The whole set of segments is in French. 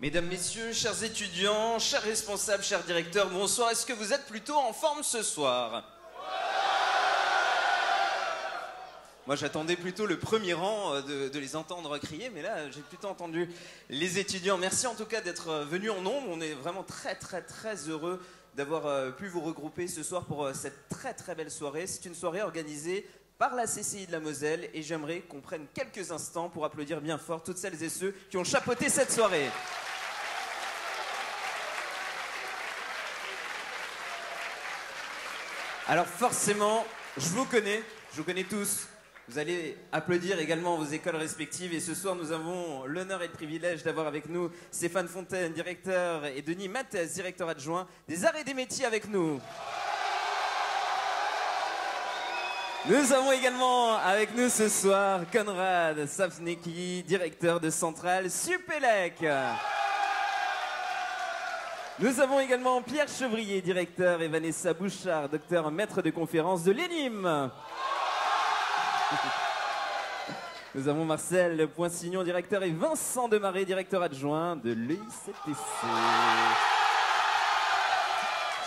Mesdames, Messieurs, chers étudiants, chers responsables, chers directeurs, bonsoir. Est-ce que vous êtes plutôt en forme ce soir? Moi, j'attendais plutôt le premier rang de les entendre crier, mais là, j'ai plutôt entendu les étudiants. Merci en tout cas d'être venus en nombre. On est vraiment très heureux d'avoir pu vous regrouper ce soir pour cette très belle soirée. C'est une soirée organisée par la CCI de la Moselle et j'aimerais qu'on prenne quelques instants pour applaudir bien fort toutes celles et ceux qui ont chapeauté cette soirée. Alors forcément, je vous connais tous. Vous allez applaudir également vos écoles respectives et ce soir nous avons l'honneur et le privilège d'avoir avec nous Stéphane Fontaine, directeur, et Denis Mathès, directeur adjoint des arts et des métiers avec nous. Nous avons également avec nous ce soir Konrad Safnecki, directeur de Centrale Supélec. Nous avons également Pierre Chevrier, directeur, et Vanessa Bouchard, docteur maître de conférence de l'ENIM. Nous avons Marcel Poinsignon, directeur, et Vincent Demaré, directeur adjoint de l'EICTC.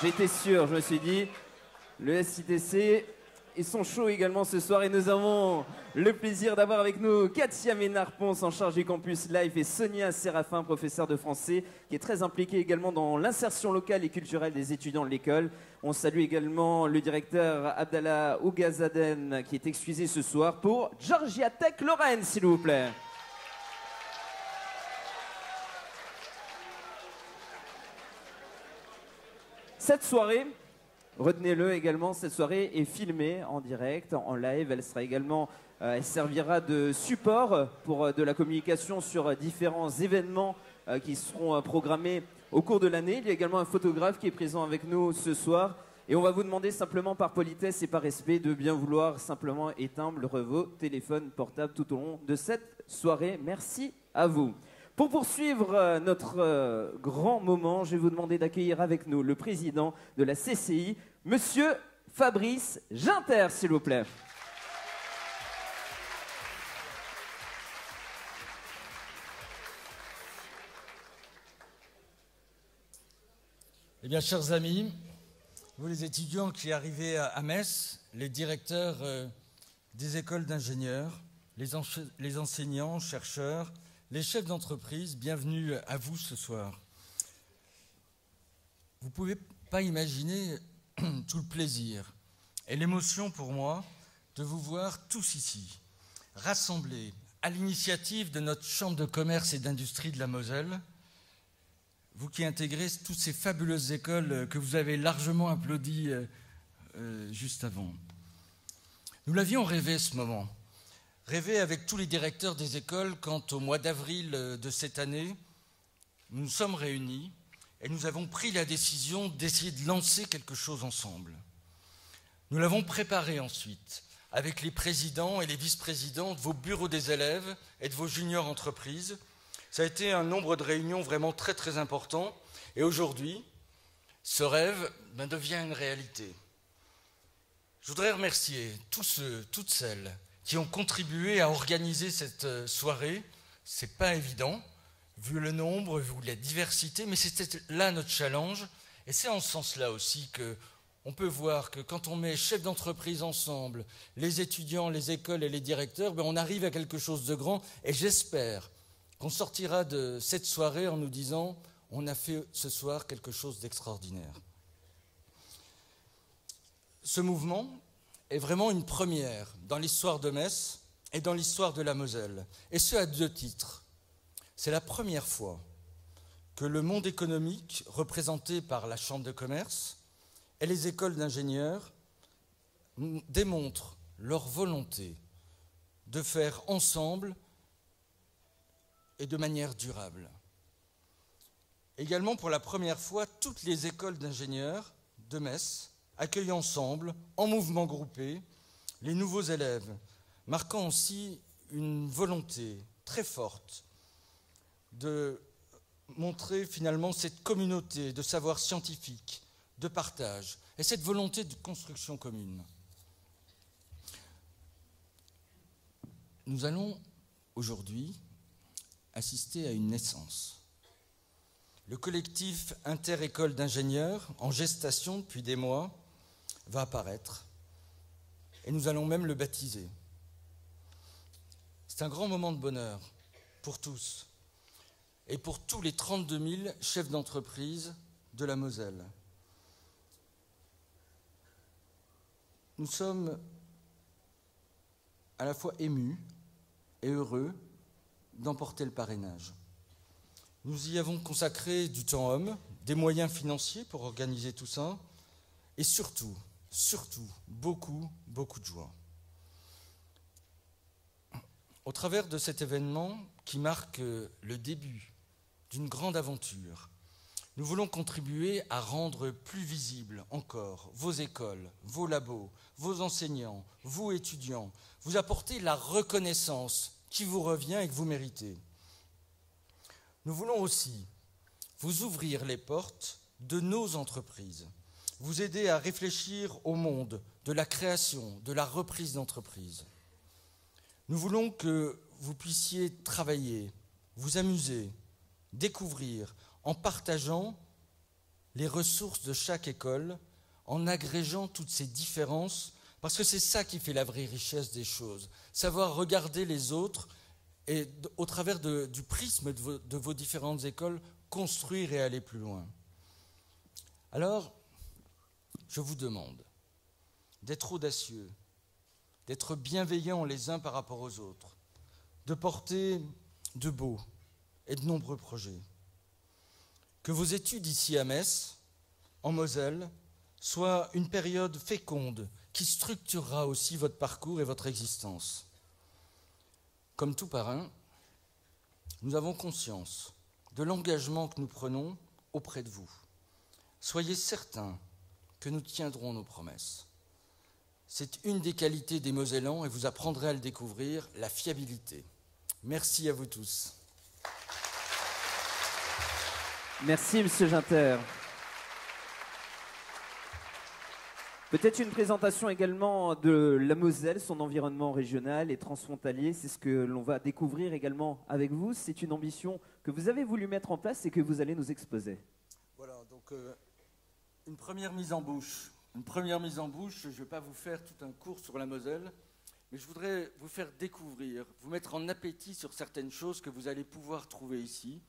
J'étais sûr, je me suis dit, le SITC, ils sont chauds également ce soir et nous avons le plaisir d'avoir avec nous Katia Ménard-Ponce en charge du campus Life et Sonia Séraphin, professeure de français, qui est très impliquée également dans l'insertion locale et culturelle des étudiants de l'école. On salue également le directeur Abdallah Ougazaden qui est excusé ce soir pour Georgia Tech Lorraine, s'il vous plaît. Cette soirée, retenez-le également, cette soirée est filmée en direct, en live. Elle sera également, elle servira de support pour de la communication sur différents événements qui seront programmés au cours de l'année. Il y a également un photographe qui est présent avec nous ce soir. Et on va vous demander simplement par politesse et par respect de bien vouloir simplement éteindre vos téléphones portables tout au long de cette soirée. Merci à vous. Pour poursuivre notre grand moment, je vais vous demander d'accueillir avec nous le président de la CCI, Monsieur Fabrice Ginter, s'il vous plaît. Eh bien, chers amis, vous les étudiants qui arrivez à Metz, les directeurs des écoles d'ingénieurs, les enseignants, chercheurs, les chefs d'entreprise, bienvenue à vous ce soir. Vous ne pouvez pas imaginer tout le plaisir et l'émotion pour moi de vous voir tous ici, rassemblés à l'initiative de notre Chambre de commerce et d'industrie de la Moselle, vous qui intégrez toutes ces fabuleuses écoles que vous avez largement applaudies juste avant. Nous l'avions rêvé ce moment. Rêver avec tous les directeurs des écoles quand au mois d'avril de cette année, nous nous sommes réunis et nous avons pris la décision d'essayer de lancer quelque chose ensemble. Nous l'avons préparé ensuite avec les présidents et les vice-présidents de vos bureaux des élèves et de vos juniors entreprises. Ça a été un nombre de réunions vraiment très important et aujourd'hui, ce rêve devient une réalité. Je voudrais remercier tous ceux, toutes celles qui ont contribué à organiser cette soirée. C'est pas évident, vu le nombre, vu la diversité, mais c'était là notre challenge. Et c'est en ce sens-là aussi qu'on peut voir que quand on met chefs d'entreprise ensemble, les étudiants, les écoles et les directeurs, on arrive à quelque chose de grand. Et j'espère qu'on sortira de cette soirée en nous disant « on a fait ce soir quelque chose d'extraordinaire ». Ce mouvement est vraiment une première dans l'histoire de Metz et dans l'histoire de la Moselle. Et ce, à deux titres. C'est la première fois que le monde économique, représenté par la Chambre de commerce et les écoles d'ingénieurs, démontrent leur volonté de faire ensemble et de manière durable. Également, pour la première fois, toutes les écoles d'ingénieurs de Metz accueillent ensemble, en mouvement groupé, les nouveaux élèves, marquant aussi une volonté très forte de montrer finalement cette communauté de savoir scientifique, de partage, et cette volonté de construction commune. Nous allons aujourd'hui assister à une naissance. Le collectif Inter-École d'ingénieurs, en gestation depuis des mois, va apparaître. Et nous allons même le baptiser. C'est un grand moment de bonheur pour tous et pour tous les 32 000 chefs d'entreprise de la Moselle. Nous sommes à la fois émus et heureux d'emporter le parrainage. Nous y avons consacré du temps homme, des moyens financiers pour organiser tout ça, et surtout, beaucoup de joie. Au travers de cet événement qui marque le début d'une grande aventure, nous voulons contribuer à rendre plus visibles encore vos écoles, vos labos, vos enseignants, vous étudiants, vous apporter la reconnaissance qui vous revient et que vous méritez. Nous voulons aussi vous ouvrir les portes de nos entreprises, vous aider à réfléchir au monde de la création, de la reprise d'entreprise. Nous voulons que vous puissiez travailler, vous amuser, découvrir, en partageant les ressources de chaque école, en agrégeant toutes ces différences, parce que c'est ça qui fait la vraie richesse des choses, savoir regarder les autres et au travers du prisme de vos différentes écoles, construire et aller plus loin. Alors, je vous demande d'être audacieux, d'être bienveillants les uns par rapport aux autres, de porter de beaux et de nombreux projets. Que vos études ici à Metz, en Moselle, soient une période féconde qui structurera aussi votre parcours et votre existence. Comme tout parrain, nous avons conscience de l'engagement que nous prenons auprès de vous. Soyez certains que nous tiendrons nos promesses. C'est une des qualités des Mosellans et vous apprendrez à le découvrir, la fiabilité. Merci à vous tous. Merci, Monsieur Ginter. Peut-être une présentation également de la Moselle, son environnement régional et transfrontalier. C'est ce que l'on va découvrir également avec vous. C'est une ambition que vous avez voulu mettre en place et que vous allez nous exposer. Voilà, donc une première mise en bouche. Une première mise en bouche, je ne vais pas vous faire tout un cours sur la Moselle, mais je voudrais vous faire découvrir, vous mettre en appétit sur certaines choses que vous allez pouvoir trouver ici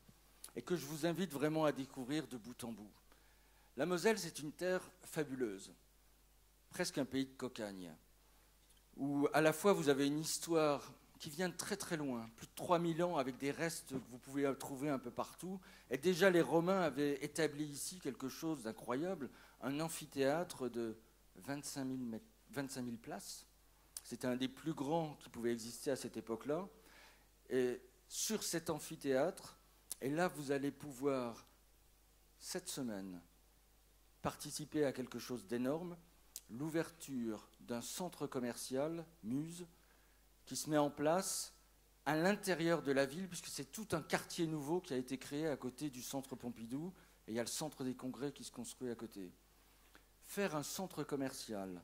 et que je vous invite vraiment à découvrir de bout en bout. La Moselle, c'est une terre fabuleuse, presque un pays de cocagne, où à la fois vous avez une histoire qui vient de très très loin, plus de 3000 ans, avec des restes que vous pouvez trouver un peu partout, et déjà les Romains avaient établi ici quelque chose d'incroyable, un amphithéâtre de 25 000 places. C'était un des plus grands qui pouvait exister à cette époque-là. Et sur cet amphithéâtre, et là vous allez pouvoir, cette semaine, participer à quelque chose d'énorme, l'ouverture d'un centre commercial, Muse, qui se met en place à l'intérieur de la ville, puisque c'est tout un quartier nouveau qui a été créé à côté du centre Pompidou, et il y a le centre des congrès qui se construit à côté. Faire un centre commercial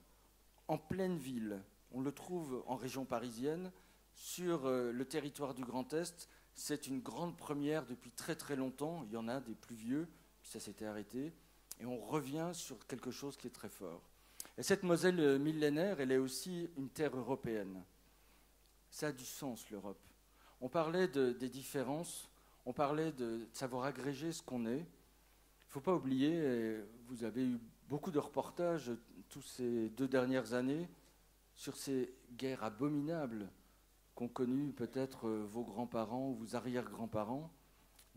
en pleine ville, on le trouve en région parisienne, sur le territoire du Grand Est, c'est une grande première depuis très très longtemps. Il y en a des plus vieux, puis ça s'était arrêté, et on revient sur quelque chose qui est très fort. Et cette Moselle millénaire, elle est aussi une terre européenne. Ça a du sens, l'Europe. On parlait des différences, on parlait de savoir agréger ce qu'on est. Il ne faut pas oublier, vous avez eu beaucoup de reportages tous ces 2 dernières années sur ces guerres abominables qu'ont connues peut-être vos grands-parents ou vos arrière-grands-parents.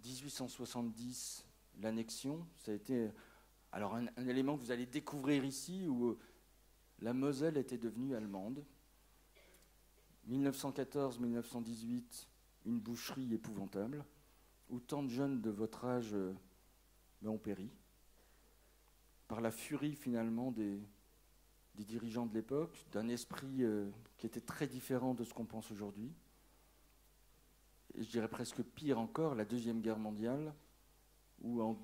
1870, l'annexion, ça a été alors un élément que vous allez découvrir ici où la Moselle était devenue allemande. 1914-1918, une boucherie épouvantable, où tant de jeunes de votre âge ont péri, par la furie finalement des dirigeants de l'époque, d'un esprit qui était très différent de ce qu'on pense aujourd'hui. Et je dirais presque pire encore, la Deuxième Guerre mondiale, où en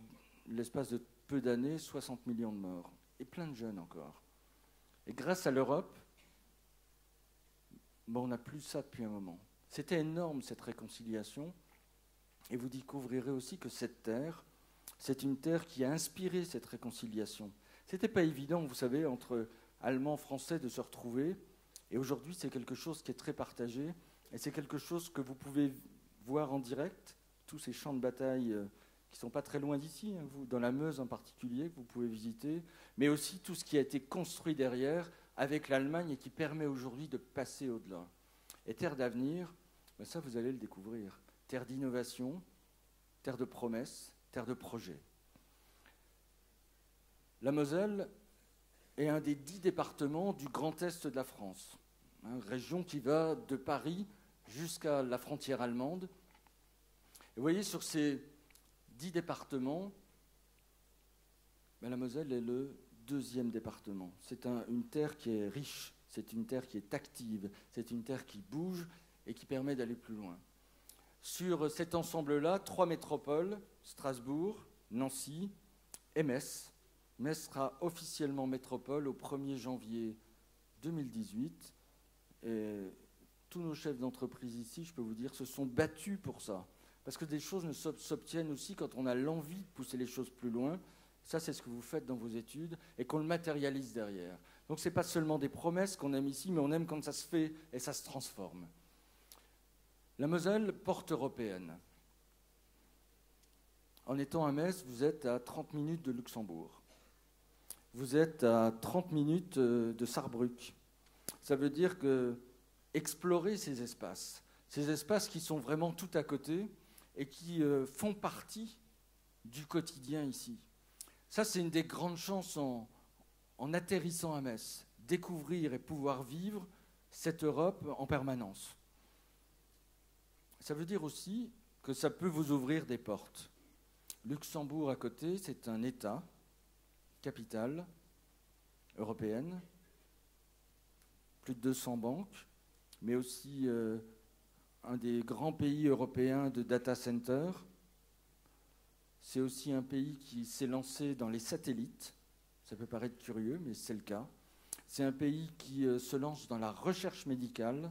l'espace de peu d'années, 60 millions de morts, et plein de jeunes encore. Et grâce à l'Europe, on n'a plus ça depuis un moment. C'était énorme cette réconciliation, et vous découvrirez aussi que cette terre, c'est une terre qui a inspiré cette réconciliation. Ce n'était pas évident, vous savez, entre Allemands, Français de se retrouver. Et aujourd'hui, c'est quelque chose qui est très partagé. Et c'est quelque chose que vous pouvez voir en direct, tous ces champs de bataille qui ne sont pas très loin d'ici, hein, dans la Meuse en particulier, que vous pouvez visiter, mais aussi tout ce qui a été construit derrière avec l'Allemagne et qui permet aujourd'hui de passer au-delà. Et terre d'avenir, ben ça vous allez le découvrir. Terre d'innovation, terre de promesses, terre de projets. La Moselle est un des 10 départements du Grand Est de la France, hein, région qui va de Paris jusqu'à la frontière allemande. Et vous voyez, sur ces 10 départements, ben la Moselle est le 2e département. C'est une terre qui est riche, c'est une terre qui est active, c'est une terre qui bouge et qui permet d'aller plus loin. Sur cet ensemble-là, 3 métropoles, Strasbourg, Nancy et Metz. Metz sera officiellement métropole au 1er janvier 2018. Et tous nos chefs d'entreprise ici, je peux vous dire, se sont battus pour ça. Parce que des choses ne s'obtiennent aussi quand on a l'envie de pousser les choses plus loin. Ça, c'est ce que vous faites dans vos études et qu'on le matérialise derrière. Donc, ce n'est pas seulement des promesses qu'on aime ici, mais on aime quand ça se fait et ça se transforme. La Moselle, porte européenne. En étant à Metz, vous êtes à 30 minutes de Luxembourg. Vous êtes à 30 minutes de Sarrebruck. Ça veut dire que explorer ces espaces qui sont vraiment tout à côté et qui font partie du quotidien ici. Ça, c'est une des grandes chances en atterrissant à Metz, découvrir et pouvoir vivre cette Europe en permanence. Ça veut dire aussi que ça peut vous ouvrir des portes. Luxembourg à côté, c'est un État, capitale européenne, plus de 200 banques, mais aussi un des grands pays européens de data center. C'est aussi un pays qui s'est lancé dans les satellites. Ça peut paraître curieux, mais c'est le cas. C'est un pays qui se lance dans la recherche médicale.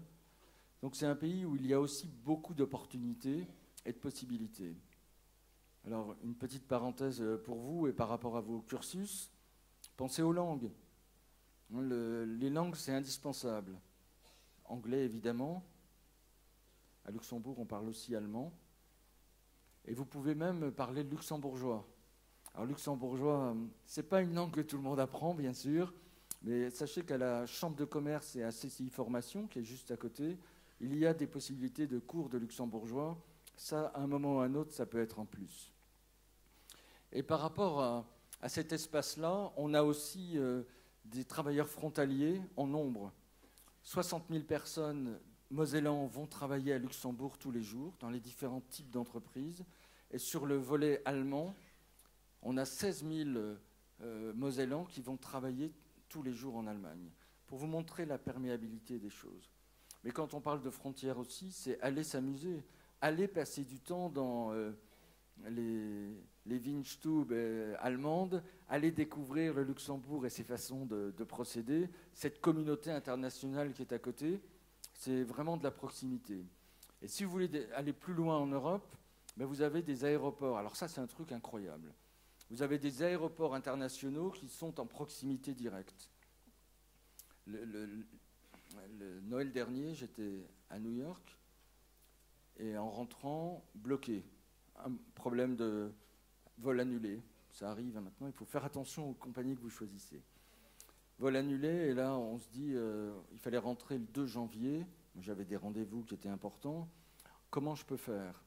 Donc c'est un pays où il y a aussi beaucoup d'opportunités et de possibilités. Alors, une petite parenthèse pour vous et par rapport à vos cursus, pensez aux langues. Les langues, c'est indispensable. Anglais, évidemment. À Luxembourg, on parle aussi allemand. Et vous pouvez même parler le luxembourgeois. Alors, luxembourgeois, c'est pas une langue que tout le monde apprend, bien sûr, mais sachez qu'à la Chambre de commerce et à CCI Formation, qui est juste à côté, il y a des possibilités de cours de luxembourgeois. Ça, à un moment ou à un autre, ça peut être en plus. Et par rapport à cet espace-là, on a aussi des travailleurs frontaliers en nombre. 60 000 personnes mosellans vont travailler à Luxembourg tous les jours, dans les différents types d'entreprises. Et sur le volet allemand, on a 16 000 mosellans qui vont travailler tous les jours en Allemagne, pour vous montrer la perméabilité des choses. Mais quand on parle de frontières aussi, c'est aller s'amuser, aller passer du temps dans les Weinstube allemandes, aller découvrir le Luxembourg et ses façons de procéder, cette communauté internationale qui est à côté, c'est vraiment de la proximité. Et si vous voulez aller plus loin en Europe, ben vous avez des aéroports. Alors ça, c'est un truc incroyable. Vous avez des aéroports internationaux qui sont en proximité directe. Le Noël dernier, j'étais à New York et en rentrant, bloqué. Un problème de vol annulé. Ça arrive maintenant, il faut faire attention aux compagnies que vous choisissez. Vol annulé, et là, on se dit, il fallait rentrer le 2 janvier. J'avais des rendez-vous qui étaient importants. Comment je peux faire?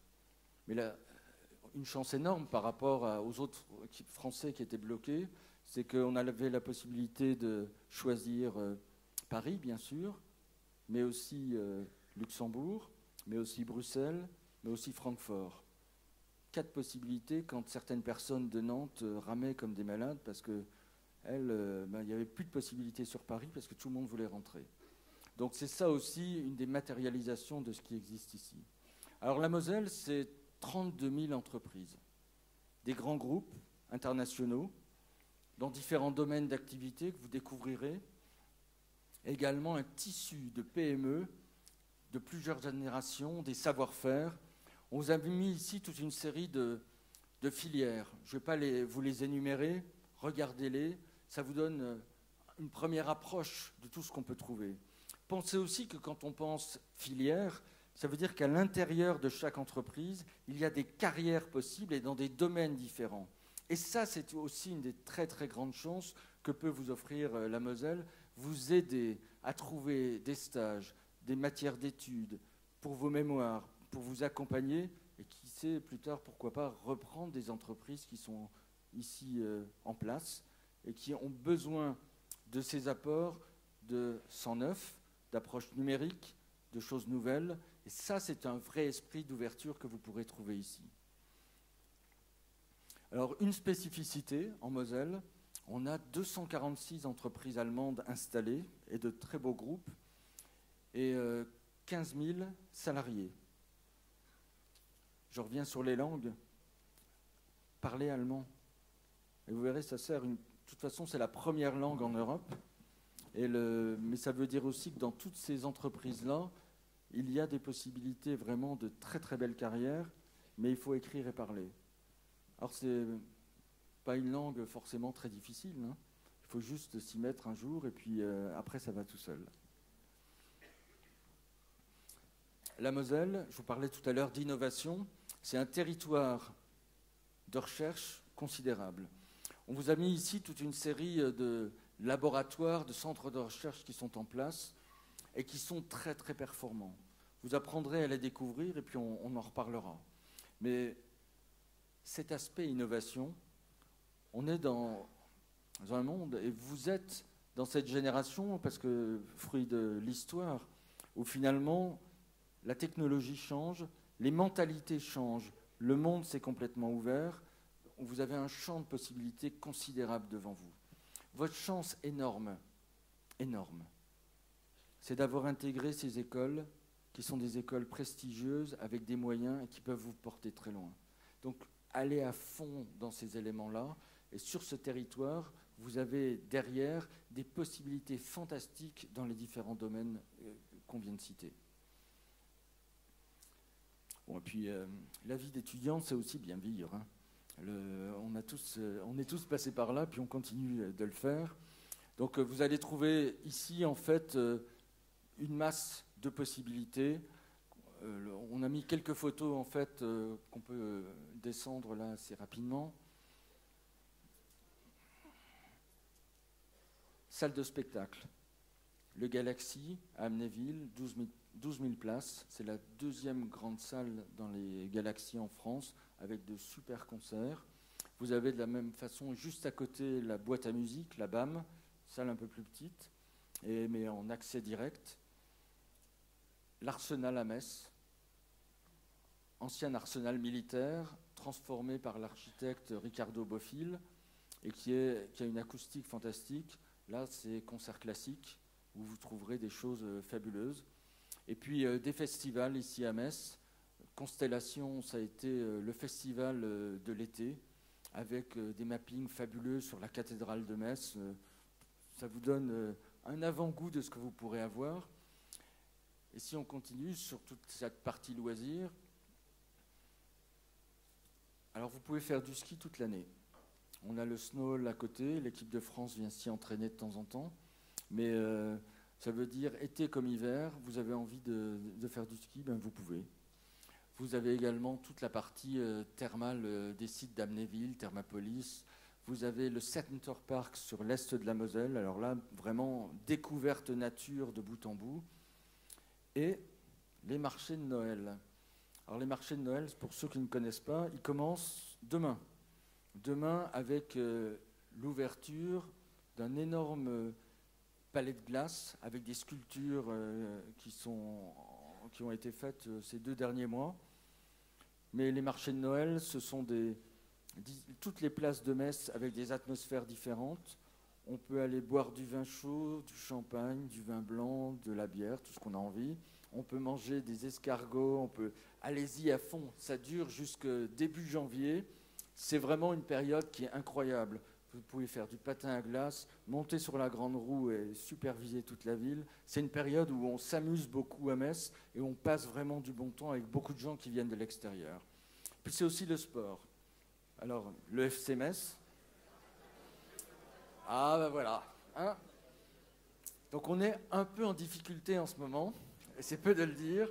Mais là, une chance énorme par rapport aux autres Français qui étaient bloqués, c'est qu'on avait la possibilité de choisir Paris, bien sûr, mais aussi Luxembourg, mais aussi Bruxelles, mais aussi Francfort. 4 possibilités quand certaines personnes de Nantes ramaient comme des malades parce qu'il n'y avait plus de possibilités sur Paris parce que tout le monde voulait rentrer. Donc c'est ça aussi une des matérialisations de ce qui existe ici. Alors la Moselle, c'est 32 000 entreprises, des grands groupes internationaux dans différents domaines d'activité que vous découvrirez, également un tissu de PME de plusieurs générations, des savoir-faire. On vous a mis ici toute une série de de filières. Je ne vais pas vous les énumérer, regardez-les, ça vous donne une première approche de tout ce qu'on peut trouver. Pensez aussi que quand on pense filière, ça veut dire qu'à l'intérieur de chaque entreprise, il y a des carrières possibles et dans des domaines différents. Et ça, c'est aussi une des très très grandes chances que peut vous offrir la Moselle, vous aider à trouver des stages, des matières d'études pour vos mémoires, pour vous accompagner, et qui sait plus tard, pourquoi pas, reprendre des entreprises qui sont ici en place et qui ont besoin de ces apports de 109, d'approches numériques, de choses nouvelles. Et ça, c'est un vrai esprit d'ouverture que vous pourrez trouver ici. Alors, une spécificité en Moselle, on a 246 entreprises allemandes installées et de très beaux groupes et 15 000 salariés. Je reviens sur les langues. Parlez allemand. Et vous verrez, ça sert. De toute façon, c'est la première langue en Europe. Mais ça veut dire aussi que dans toutes ces entreprises-là, il y a des possibilités vraiment de très très belles carrières, mais il faut écrire et parler. Alors, c'est pas une langue forcément très difficile, hein. Il faut juste s'y mettre un jour et puis après, ça va tout seul. La Moselle, je vous parlais tout à l'heure d'innovation, c'est un territoire de recherche considérable. On vous a mis ici toute une série de laboratoires, de centres de recherche qui sont en place et qui sont très très performants. Vous apprendrez à les découvrir et puis on en reparlera. Mais cet aspect innovation, on est dans un monde, et vous êtes dans cette génération, parce que fruit de l'histoire, où finalement la technologie change, les mentalités changent, le monde s'est complètement ouvert, vous avez un champ de possibilités considérable devant vous. Votre chance énorme, c'est d'avoir intégré ces écoles qui sont des écoles prestigieuses avec des moyens et qui peuvent vous porter très loin. Donc, allez à fond dans ces éléments-là. Et sur ce territoire, vous avez derrière des possibilités fantastiques dans les différents domaines qu'on vient de citer. Bon, et puis, la vie d'étudiant, c'est aussi bien vivre, hein. On est tous passés par là, puis on continue de le faire. Donc, vous allez trouver ici, en fait, une masse de possibilités. On a mis quelques photos, en fait, qu'on peut descendre là assez rapidement. Salle de spectacle. Le Galaxy à Amnéville, 12 000 places. C'est la deuxième grande salle dans les Galaxies en France, avec de super concerts. Vous avez de la même façon, juste à côté, la boîte à musique, la BAM, salle un peu plus petite, mais en accès direct. L'Arsenal à Metz, ancien arsenal militaire, transformé par l'architecte Ricardo Bofill, et qui a une acoustique fantastique. Là, c'est concert classique, où vous trouverez des choses fabuleuses. Et puis, des festivals ici à Metz. Constellation, ça a été le festival de l'été, avec des mappings fabuleux sur la cathédrale de Metz. Ça vous donne un avant-goût de ce que vous pourrez avoir. Et si on continue sur toute cette partie loisirs, alors vous pouvez faire du ski toute l'année. On a le Snow à côté, l'équipe de France vient s'y entraîner de temps en temps, mais ça veut dire été comme hiver, vous avez envie de faire du ski, ben vous pouvez. Vous avez également toute la partie thermale des sites d'Amnéville, Thermapolis. Vous avez le Center Park sur l'est de la Moselle, alors là, vraiment découverte nature de bout en bout. Et les marchés de Noël. Alors les marchés de Noël, pour ceux qui ne connaissent pas, ils commencent demain. Demain avec l'ouverture d'un énorme palais de glace avec des sculptures qui ont été faites ces 2 derniers mois. Mais les marchés de Noël, ce sont toutes les places de Metz avec des atmosphères différentes. On peut aller boire du vin chaud, du champagne, du vin blanc, de la bière, tout ce qu'on a envie. On peut manger des escargots, allez-y à fond. Ça dure jusqu'au début janvier. C'est vraiment une période qui est incroyable. Vous pouvez faire du patin à glace, monter sur la grande roue et superviser toute la ville. C'est une période où on s'amuse beaucoup à Metz et on passe vraiment du bon temps avec beaucoup de gens qui viennent de l'extérieur. Puis c'est aussi le sport. Alors, le FC Metz. Ah ben voilà. Hein, donc on est un peu en difficulté en ce moment, et c'est peu de le dire,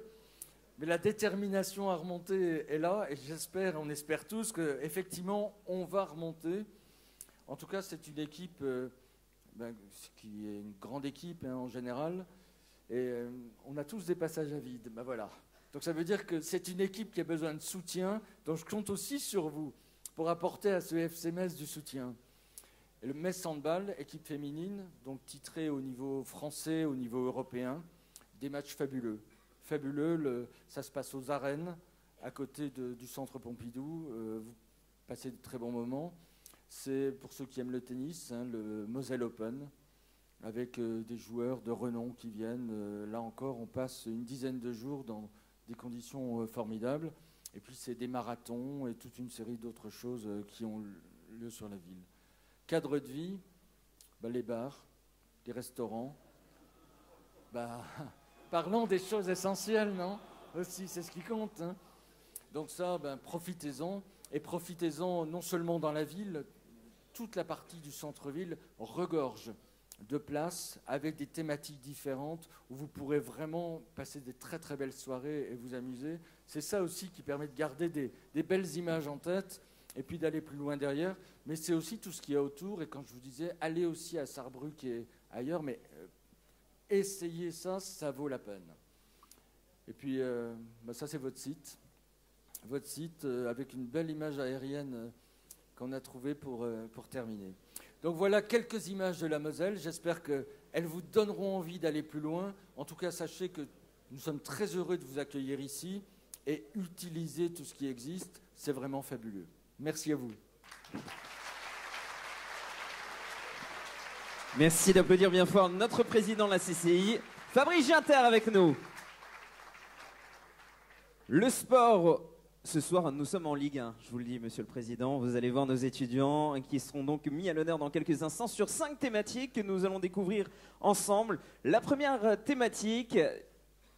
mais la détermination à remonter est là, et j'espère, on espère tous qu'effectivement on va remonter. En tout cas, c'est une équipe qui est une grande équipe en général, et on a tous des passages à vide. Ben voilà. Donc ça veut dire que c'est une équipe qui a besoin de soutien, donc je compte aussi sur vous pour apporter à ce FC Metz du soutien. Et le Metz Handball, équipe féminine, donc titrée au niveau français, au niveau européen, des matchs fabuleux. Fabuleux, ça se passe aux arènes, à côté du centre Pompidou. Vous passez de très bons moments. C'est, pour ceux qui aiment le tennis, le Moselle Open, avec des joueurs de renom qui viennent. Là encore, on passe une dizaine de jours dans des conditions formidables. Et puis, c'est des marathons et toute une série d'autres choses qui ont lieu sur la ville. Cadre de vie, les bars, les restaurants. Parlons des choses essentielles, non? Aussi, c'est ce qui compte. Hein. Donc ça, profitez-en. Et profitez-en non seulement dans la ville, toute la partie du centre-ville regorge de places avec des thématiques différentes où vous pourrez vraiment passer des très très belles soirées et vous amuser. C'est ça aussi qui permet de garder des belles images en tête et puis d'aller plus loin derrière. Mais c'est aussi tout ce qu'il y a autour. Et quand je vous disais, allez aussi à Sarrebruck et ailleurs, mais essayez ça, ça vaut la peine. Et puis, ça c'est votre site. Votre site avec une belle image aérienne qu'on a trouvée pour terminer. Donc voilà quelques images de la Moselle. J'espère qu'elles vous donneront envie d'aller plus loin. En tout cas, sachez que nous sommes très heureux de vous accueillir ici et utiliser tout ce qui existe. C'est vraiment fabuleux. Merci à vous. Merci d'applaudir bien fort notre président de la CCI, Fabrice Ginter, avec nous. Le sport, ce soir, nous sommes en Ligue 1, je vous le dis, monsieur le président. Vous allez voir nos étudiants qui seront donc mis à l'honneur dans quelques instants sur 5 thématiques que nous allons découvrir ensemble. La première thématique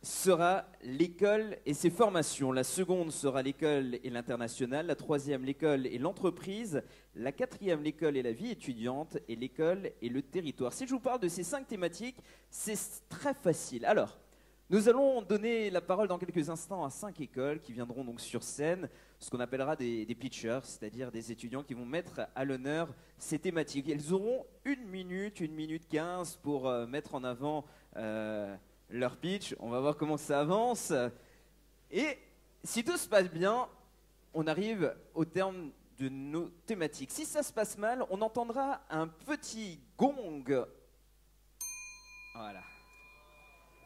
sera l'école et ses formations. La seconde sera l'école et l'international. La troisième, l'école et l'entreprise. La quatrième, l'école et la vie étudiante. Et l'école et le territoire. Si je vous parle de ces 5 thématiques, c'est très facile. Alors, nous allons donner la parole dans quelques instants à 5 écoles qui viendront donc sur scène, ce qu'on appellera des pitchers, c'est-à-dire des étudiants qui vont mettre à l'honneur ces thématiques. Elles auront 1 minute 15 pour mettre en avant leur pitch. On va voir comment ça avance. Et si tout se passe bien, on arrive au terme de nos thématiques. Si ça se passe mal, on entendra un petit gong. Voilà.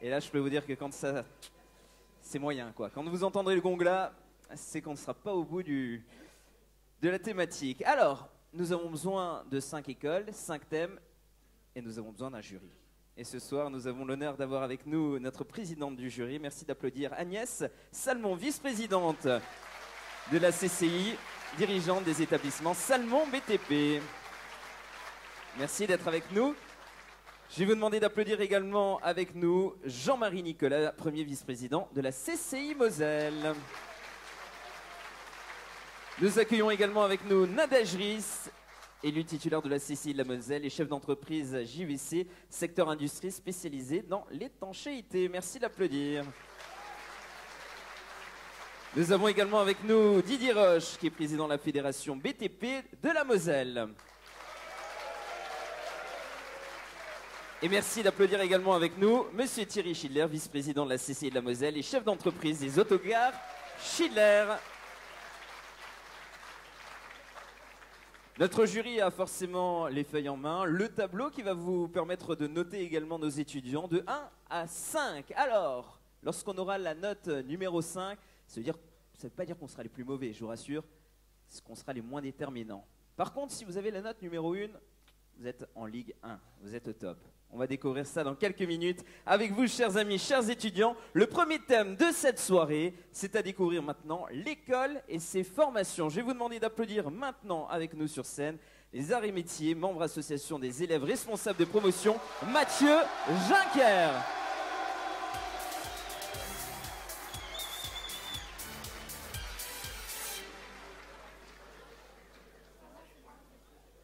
Et là, je peux vous dire que quand ça... c'est moyen, quoi. Quand vous entendrez le gong là, c'est qu'on ne sera pas au bout de la thématique. Alors, nous avons besoin de 5 écoles, 5 thèmes, et nous avons besoin d'un jury. Et ce soir, nous avons l'honneur d'avoir avec nous notre présidente du jury. Merci d'applaudir Agnès Salmon, vice-présidente de la CCI, dirigeante des établissements Salmon BTP. Merci d'être avec nous. Je vais vous demander d'applaudir également avec nous Jean-Marie Nicolas, premier vice-président de la CCI Moselle. Nous accueillons également avec nous Nadège Riss, élu titulaire de la CCI de la Moselle et chef d'entreprise JVC, secteur industrie spécialisé dans l'étanchéité. Merci d'applaudir. Nous avons également avec nous Didier Roche, qui est président de la fédération BTP de la Moselle. Et merci d'applaudir également avec nous monsieur Thierry Schindler, vice-président de la CCI de la Moselle et chef d'entreprise des autogares Schindler. Notre jury a forcément les feuilles en main, le tableau qui va vous permettre de noter également nos étudiants de 1 à 5. Alors, lorsqu'on aura la note numéro 5, ça ne veut pas dire qu'on sera les plus mauvais, je vous rassure, c'est qu'on sera les moins déterminants. Par contre, si vous avez la note numéro 1, vous êtes en Ligue 1, vous êtes au top. On va découvrir ça dans quelques minutes avec vous, chers amis, chers étudiants. Le premier thème de cette soirée, c'est à découvrir maintenant l'école et ses formations. Je vais vous demander d'applaudir maintenant avec nous sur scène les arts et métiers, membres association des élèves responsables de promotion, Mathieu Juncker.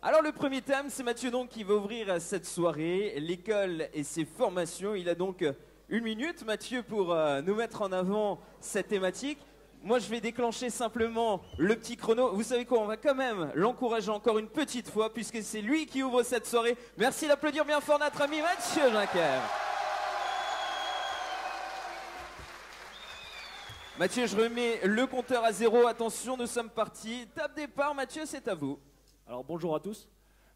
Alors le premier thème, c'est Mathieu donc qui va ouvrir cette soirée, l'école et ses formations. Il a donc 1 minute, Mathieu, pour nous mettre en avant cette thématique. Moi, je vais déclencher simplement le petit chrono. Vous savez quoi, on va quand même l'encourager encore une petite fois, puisque c'est lui qui ouvre cette soirée. Merci d'applaudir bien fort notre ami Mathieu Juncker. Mathieu, je remets le compteur à 0. Attention, nous sommes partis. Top départ, Mathieu, c'est à vous. Alors bonjour à tous.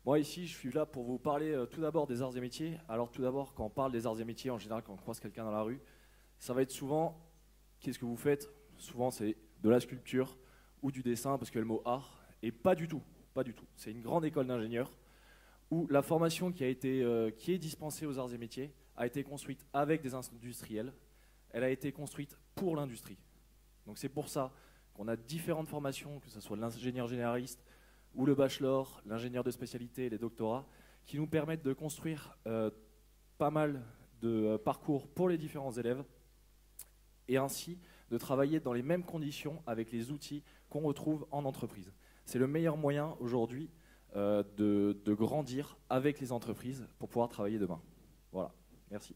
Moi ici, je suis là pour vous parler tout d'abord des arts et métiers. Alors tout d'abord, quand on parle des arts et métiers, en général, quand on croise quelqu'un dans la rue, ça va être souvent, qu'est-ce que vous faites? Souvent, c'est de la sculpture ou du dessin, parce que le mot art, et pas du tout, pas du tout. C'est une grande école d'ingénieurs où la formation qui est dispensée aux arts et métiers a été construite avec des industriels. Elle a été construite pour l'industrie. Donc c'est pour ça qu'on a différentes formations, que ce soit l'ingénieur généraliste ou le bachelor, l'ingénieur de spécialité, les doctorats, qui nous permettent de construire pas mal de parcours pour les différents élèves et ainsi de travailler dans les mêmes conditions avec les outils qu'on retrouve en entreprise. C'est le meilleur moyen aujourd'hui de grandir avec les entreprises pour pouvoir travailler demain. Voilà, merci.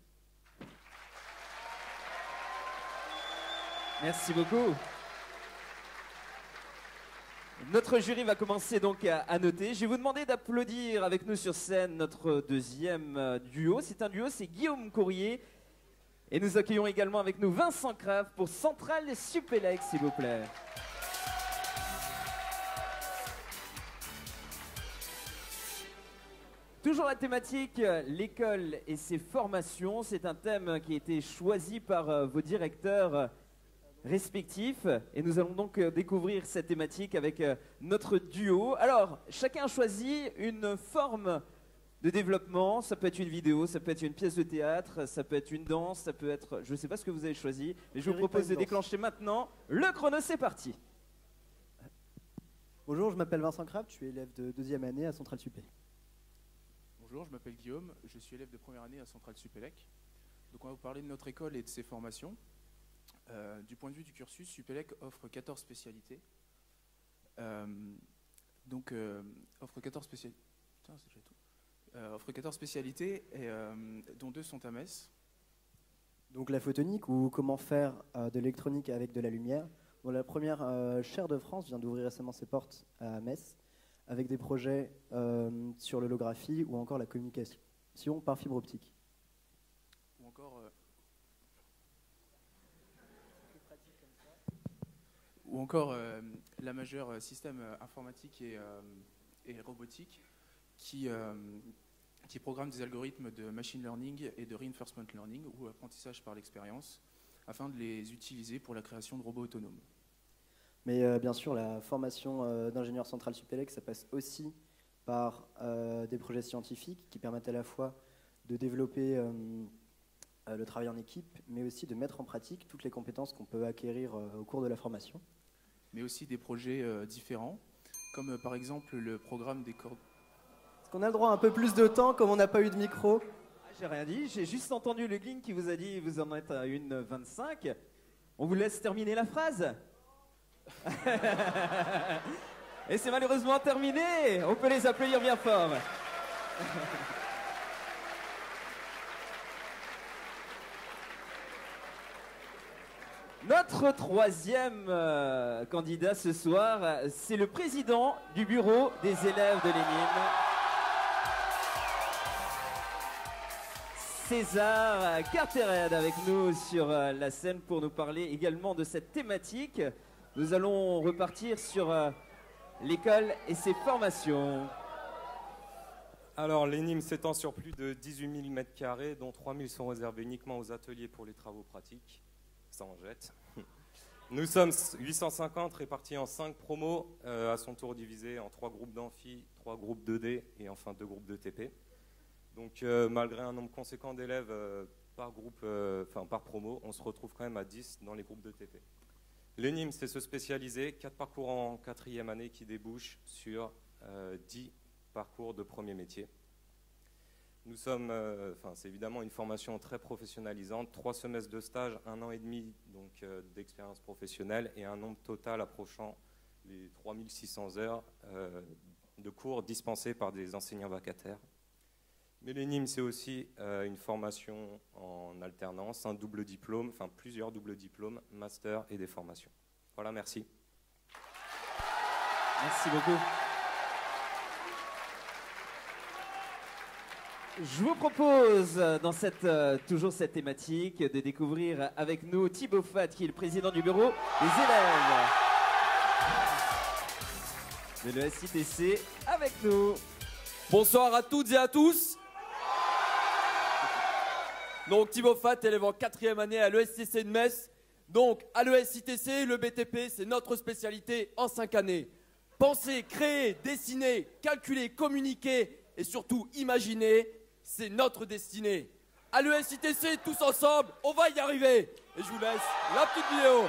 Merci beaucoup. Notre jury va commencer donc à noter. Je vais vous demander d'applaudir avec nous sur scène notre deuxième duo. C'est un duo, c'est Guillaume Courrier. Et nous accueillons également avec nous Vincent Crave pour Centrale Supélec, s'il vous plaît. Toujours la thématique, l'école et ses formations. C'est un thème qui a été choisi par vos directeurs respectifs. Et nous allons donc découvrir cette thématique avec notre duo. Alors, chacun a choisi une forme de développement. Ça peut être une vidéo, ça peut être une pièce de théâtre, ça peut être une danse, ça peut être... Je ne sais pas ce que vous avez choisi, mais je vous propose de déclencher maintenant. Le chrono, c'est parti. Bonjour, je m'appelle Vincent Crave, je suis élève de 2e année à Centrale Supé. Bonjour, je m'appelle Guillaume, je suis élève de 1re année à Centrale Supélec. Donc on va vous parler de notre école et de ses formations. Du point de vue du cursus, Supélec offre 14 spécialités. Offre 14 spécialités. Putain, c'est déjà tout. Offre 14 spécialités, dont 2 sont à Metz. Donc la photonique ou comment faire de l'électronique avec de la lumière. Bon, la première chaire de France vient d'ouvrir récemment ses portes à Metz avec des projets sur l'holographie ou encore la communication par fibre optique. Ou encore la majeure système informatique et robotique qui programme des algorithmes de machine learning et de reinforcement learning ou apprentissage par l'expérience afin de les utiliser pour la création de robots autonomes. Mais bien sûr, la formation d'ingénieur Centrale Supélec, ça passe aussi par des projets scientifiques qui permettent à la fois de développer le travail en équipe, mais aussi de mettre en pratique toutes les compétences qu'on peut acquérir au cours de la formation. Mais aussi des projets différents, comme par exemple le programme des cordes. Est-ce qu'on a le droit à un peu plus de temps, comme on n'a pas eu de micro? J'ai rien dit, j'ai juste entendu le Gling qui vous a dit vous en êtes à 1:25. On vous laisse terminer la phrase. Et c'est malheureusement terminé. On peut les applaudir bien fort. Notre troisième candidat ce soir, c'est le président du bureau des élèves de l'ENIM, César Carteret, avec nous sur la scène pour nous parler également de cette thématique. Nous allons repartir sur l'école et ses formations. Alors, l'ENIM s'étend sur plus de 18 000 m², dont 3 000 sont réservés uniquement aux ateliers pour les travaux pratiques. Ça en jette. Nous sommes 850 répartis en 5 promos, à son tour divisés en 3 groupes d'amphi, 3 groupes 2D et enfin 2 groupes de TP. Donc, malgré un nombre conséquent d'élèves par promo, on se retrouve quand même à 10 dans les groupes de TP. L'ENIM, c'est se spécialiser, 4 parcours en 4e année qui débouchent sur 10 parcours de premier métier. Nous sommes, c'est évidemment une formation très professionnalisante, 3 semestres de stage, 1 an et demi d'expérience professionnelle et un nombre total approchant les 3600 heures de cours dispensés par des enseignants vacataires. Mais l'ENIM, c'est aussi une formation en alternance, un double diplôme, enfin plusieurs doubles diplômes, master et des formations. Voilà, merci. Merci beaucoup. Je vous propose, dans toujours cette thématique, de découvrir avec nous Thibaut Fat, qui est le président du bureau des élèves de l'ESITC, avec nous. Bonsoir à toutes et à tous. Donc Thibaut Fat, élève en 4e année à l'ESITC de Metz. Donc à l'ESITC, le BTP, c'est notre spécialité en 5 années. Penser, créer, dessiner, calculer, communiquer et surtout imaginer, c'est notre destinée. À l'ESITC, tous ensemble, on va y arriver. Et je vous laisse la petite vidéo.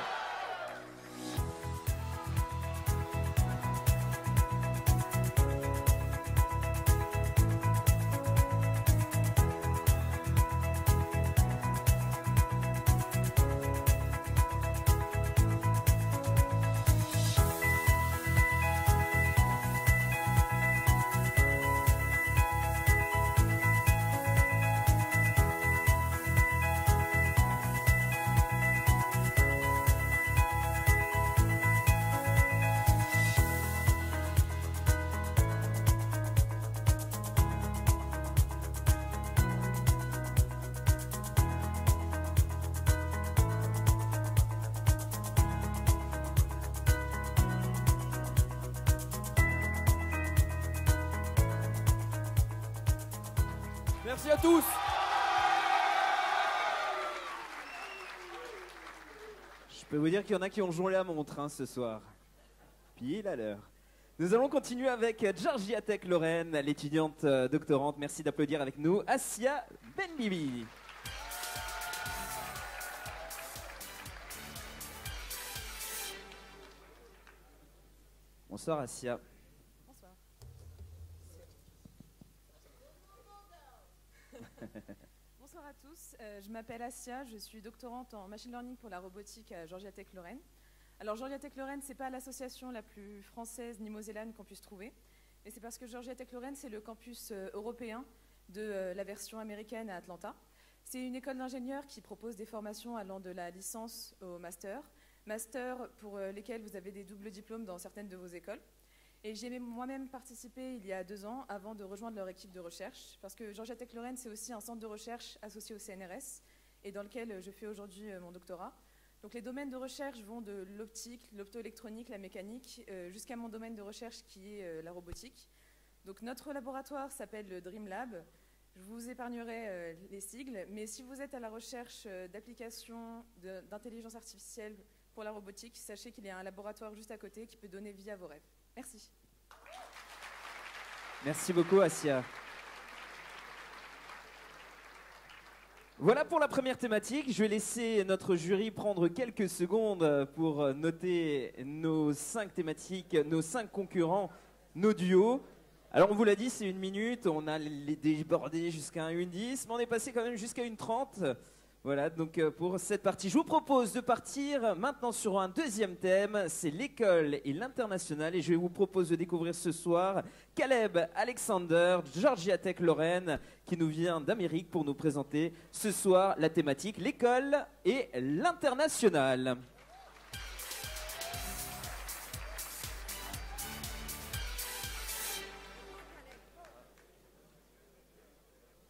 Merci à tous. Je peux vous dire qu'il y en a qui ont joué la montre ce soir. Pile à l'heure. Nous allons continuer avec Georgia Tech Lorraine, l'étudiante doctorante. Merci d'applaudir avec nous Assia Benbibi. Bonsoir Assia. Bonsoir. Bonsoir à tous, je m'appelle Assia, je suis doctorante en machine learning pour la robotique à Georgia Tech Lorraine. Alors Georgia Tech Lorraine, ce n'est pas l'association la plus française ni mosellane qu'on puisse trouver, mais c'est parce que Georgia Tech Lorraine, c'est le campus européen de la version américaine à Atlanta. C'est une école d'ingénieurs qui propose des formations allant de la licence au master pour lesquels vous avez des doubles diplômes dans certaines de vos écoles. Et j'ai moi-même participé il y a 2 ans avant de rejoindre leur équipe de recherche, parce que Georgia Tech Lorraine, c'est aussi un centre de recherche associé au CNRS et dans lequel je fais aujourd'hui mon doctorat. Donc les domaines de recherche vont de l'optique, l'optoélectronique, la mécanique, jusqu'à mon domaine de recherche qui est la robotique. Donc notre laboratoire s'appelle le Dream Lab. Je vous épargnerai les sigles, mais si vous êtes à la recherche d'applications d'intelligence artificielle pour la robotique, sachez qu'il y a un laboratoire juste à côté qui peut donner vie à vos rêves. Merci. Merci beaucoup, Assia. Voilà pour la première thématique. Je vais laisser notre jury prendre quelques secondes pour noter nos 5 thématiques, nos 5 concurrents, nos duos. Alors, on vous l'a dit, c'est 1 minute. On a les débordés jusqu'à 1:10, mais on est passé quand même jusqu'à 1:30. Voilà, donc pour cette partie, je vous propose de partir maintenant sur un deuxième thème, c'est l'école et l'international. Et je vous propose de découvrir ce soir Caleb Alexander, Georgia Tech Lorraine, qui nous vient d'Amérique pour nous présenter ce soir la thématique l'école et l'international.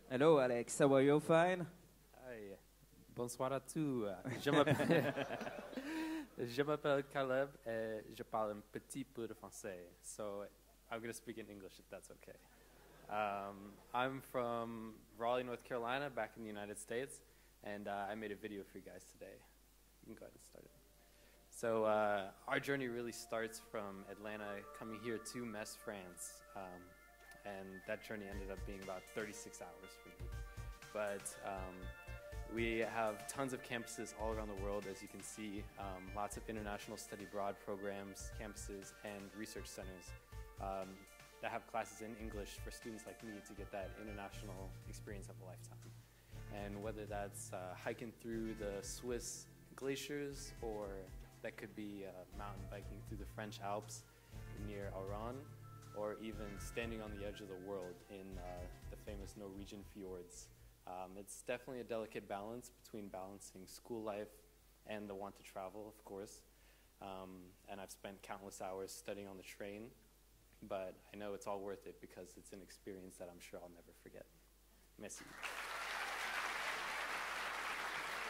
Hello Alex, how are you? Fine? Bonsoir à tous. Je m'appelle Caleb et je parle un petit peu de français. So I'm going to speak in English if that's okay. I'm from Raleigh, North Carolina, back in the United States, and I made a video for you guys today. You can go ahead and start it. So our journey really starts from Atlanta, coming here to Metz, France, and that journey ended up being about 36 hours for me. But we have tons of campuses all around the world, as you can see, lots of international study abroad programs, campuses, and research centers that have classes in English for students like me to get that international experience of a lifetime. And whether that's hiking through the Swiss glaciers, or that could be mountain biking through the French Alps near Oran, or even standing on the edge of the world in the famous Norwegian fjords. It's definitely a delicate balance between balancing school life and the want to travel, of course. And I've spent countless hours studying on the train, but I know it's all worth it because it's an experience that I'm sure I'll never forget. Merci.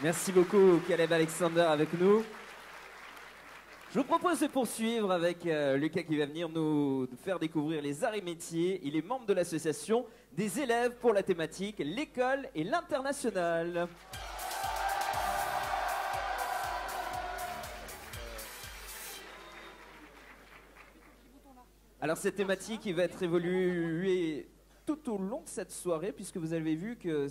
Merci beaucoup, Caleb Alexander, avec nous. Je vous propose de poursuivre avec Lucas qui va venir nous faire découvrir les arts et métiers. Il est membre de l'association des élèves pour la thématique l'école et l'international. Alors cette thématique il va être évoluée tout au long de cette soirée puisque vous avez vu que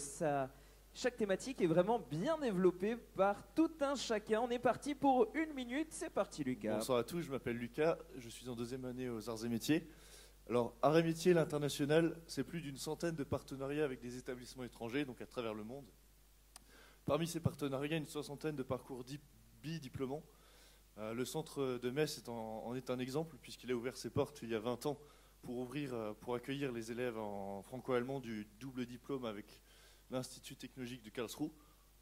chaque thématique est vraiment bien développée par tout un chacun. On est parti pour 1 minute, c'est parti Lucas. Bonsoir à tous, je m'appelle Lucas, je suis en 2e année aux arts et métiers. Alors arts et métiers, l'international, c'est plus d'une centaine de partenariats avec des établissements étrangers, donc à travers le monde. Parmi ces partenariats, une soixantaine de parcours bi-diplômants. Le centre de Metz en est un exemple puisqu'il a ouvert ses portes il y a 20 ans pour accueillir les élèves en franco-allemand du double diplôme avec l'Institut technologique de Karlsruhe.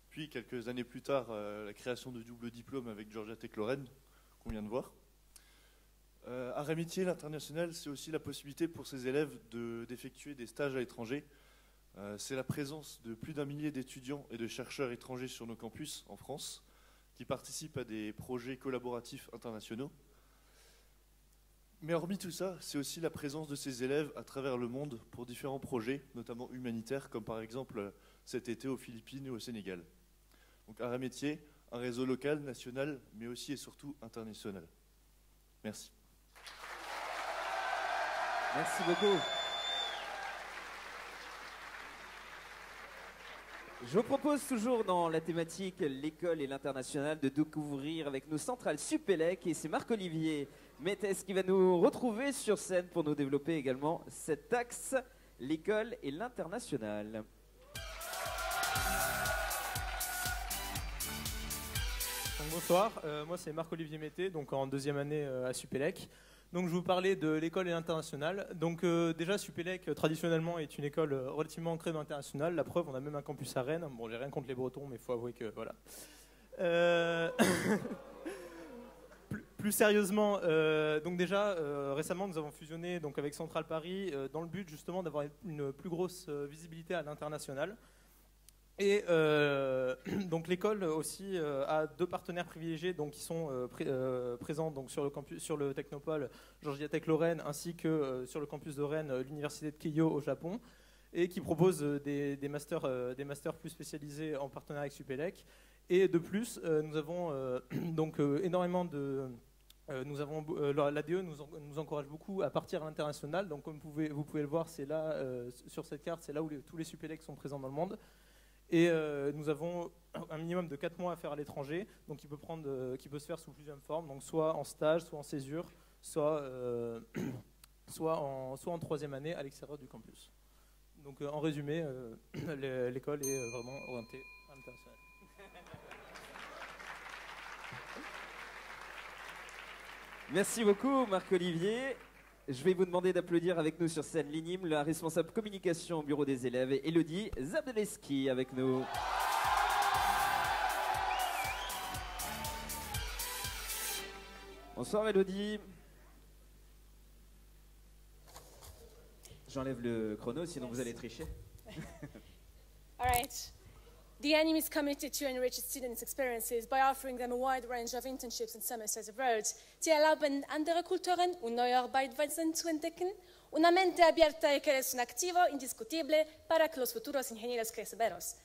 Puis quelques années plus tard, la création de double diplôme avec Georgia Tech Lorraine qu'on vient de voir. Arts et métiers, l'international, c'est aussi la possibilité pour ces élèves d'effectuer des stages à l'étranger. C'est la présence de plus d'1 millier d'étudiants et de chercheurs étrangers sur nos campus en France qui participent à des projets collaboratifs internationaux. Mais hormis tout ça, c'est aussi la présence de ces élèves à travers le monde pour différents projets, notamment humanitaires, comme par exemple cet été aux Philippines et au Sénégal. Donc arts et métiers, un réseau local, national, mais aussi et surtout international. Merci. Merci beaucoup. Je vous propose toujours dans la thématique l'école et l'international de découvrir avec nous Centrale Supélec et c'est Marc-Olivier Mettes qui va nous retrouver sur scène pour nous développer également cet axe, l'école et l'international. Bonsoir, moi c'est Marc-Olivier Mété, donc en 2e année à Supélec. Donc je vais vous parler de l'école et l'international. Donc déjà Supélec traditionnellement est une école relativement ancrée dans l'international. La preuve, on a même un campus à Rennes. Bon, j'ai rien contre les Bretons, mais il faut avouer que voilà. Plus sérieusement, donc déjà récemment nous avons fusionné donc avec Centrale Paris dans le but justement d'avoir une plus grosse visibilité à l'international. Et donc l'école aussi a 2 partenaires privilégiés donc, qui sont présents donc, sur le campus, sur le Technopole Georgia Tech Lorraine ainsi que sur le campus de Rennes, l'université de Keio au Japon, et qui proposent des masters plus spécialisés en partenariat avec Supélec. Et de plus, nous avons donc énormément de... l'ADE nous encourage beaucoup à partir à l'international. Donc comme vous pouvez le voir, c'est là sur cette carte, c'est là où tous les Supélec sont présents dans le monde. Et nous avons un minimum de 4 mois à faire à l'étranger, donc qui peut se faire sous plusieurs formes, donc soit en stage, soit en césure, soit en 3e année à l'extérieur du campus. Donc en résumé, l'école est vraiment orientée à l'international. Merci beaucoup Marc-Olivier. Je vais vous demander d'applaudir avec nous sur scène l'INIM, la responsable communication au bureau des élèves, et Elodie Zabdeleski avec nous. Bonsoir Elodie. J'enlève le chrono, sinon vous allez tricher. All right. The ANIM is committed to enrich students' experiences by offering them a wide range of internships and semesters abroad. Die erlauben andere Kulturen und neue Arbeitsweisen zu entdecken. Una mente abierta y que es un activo indiscutible para que los futuros ingenieros creceros.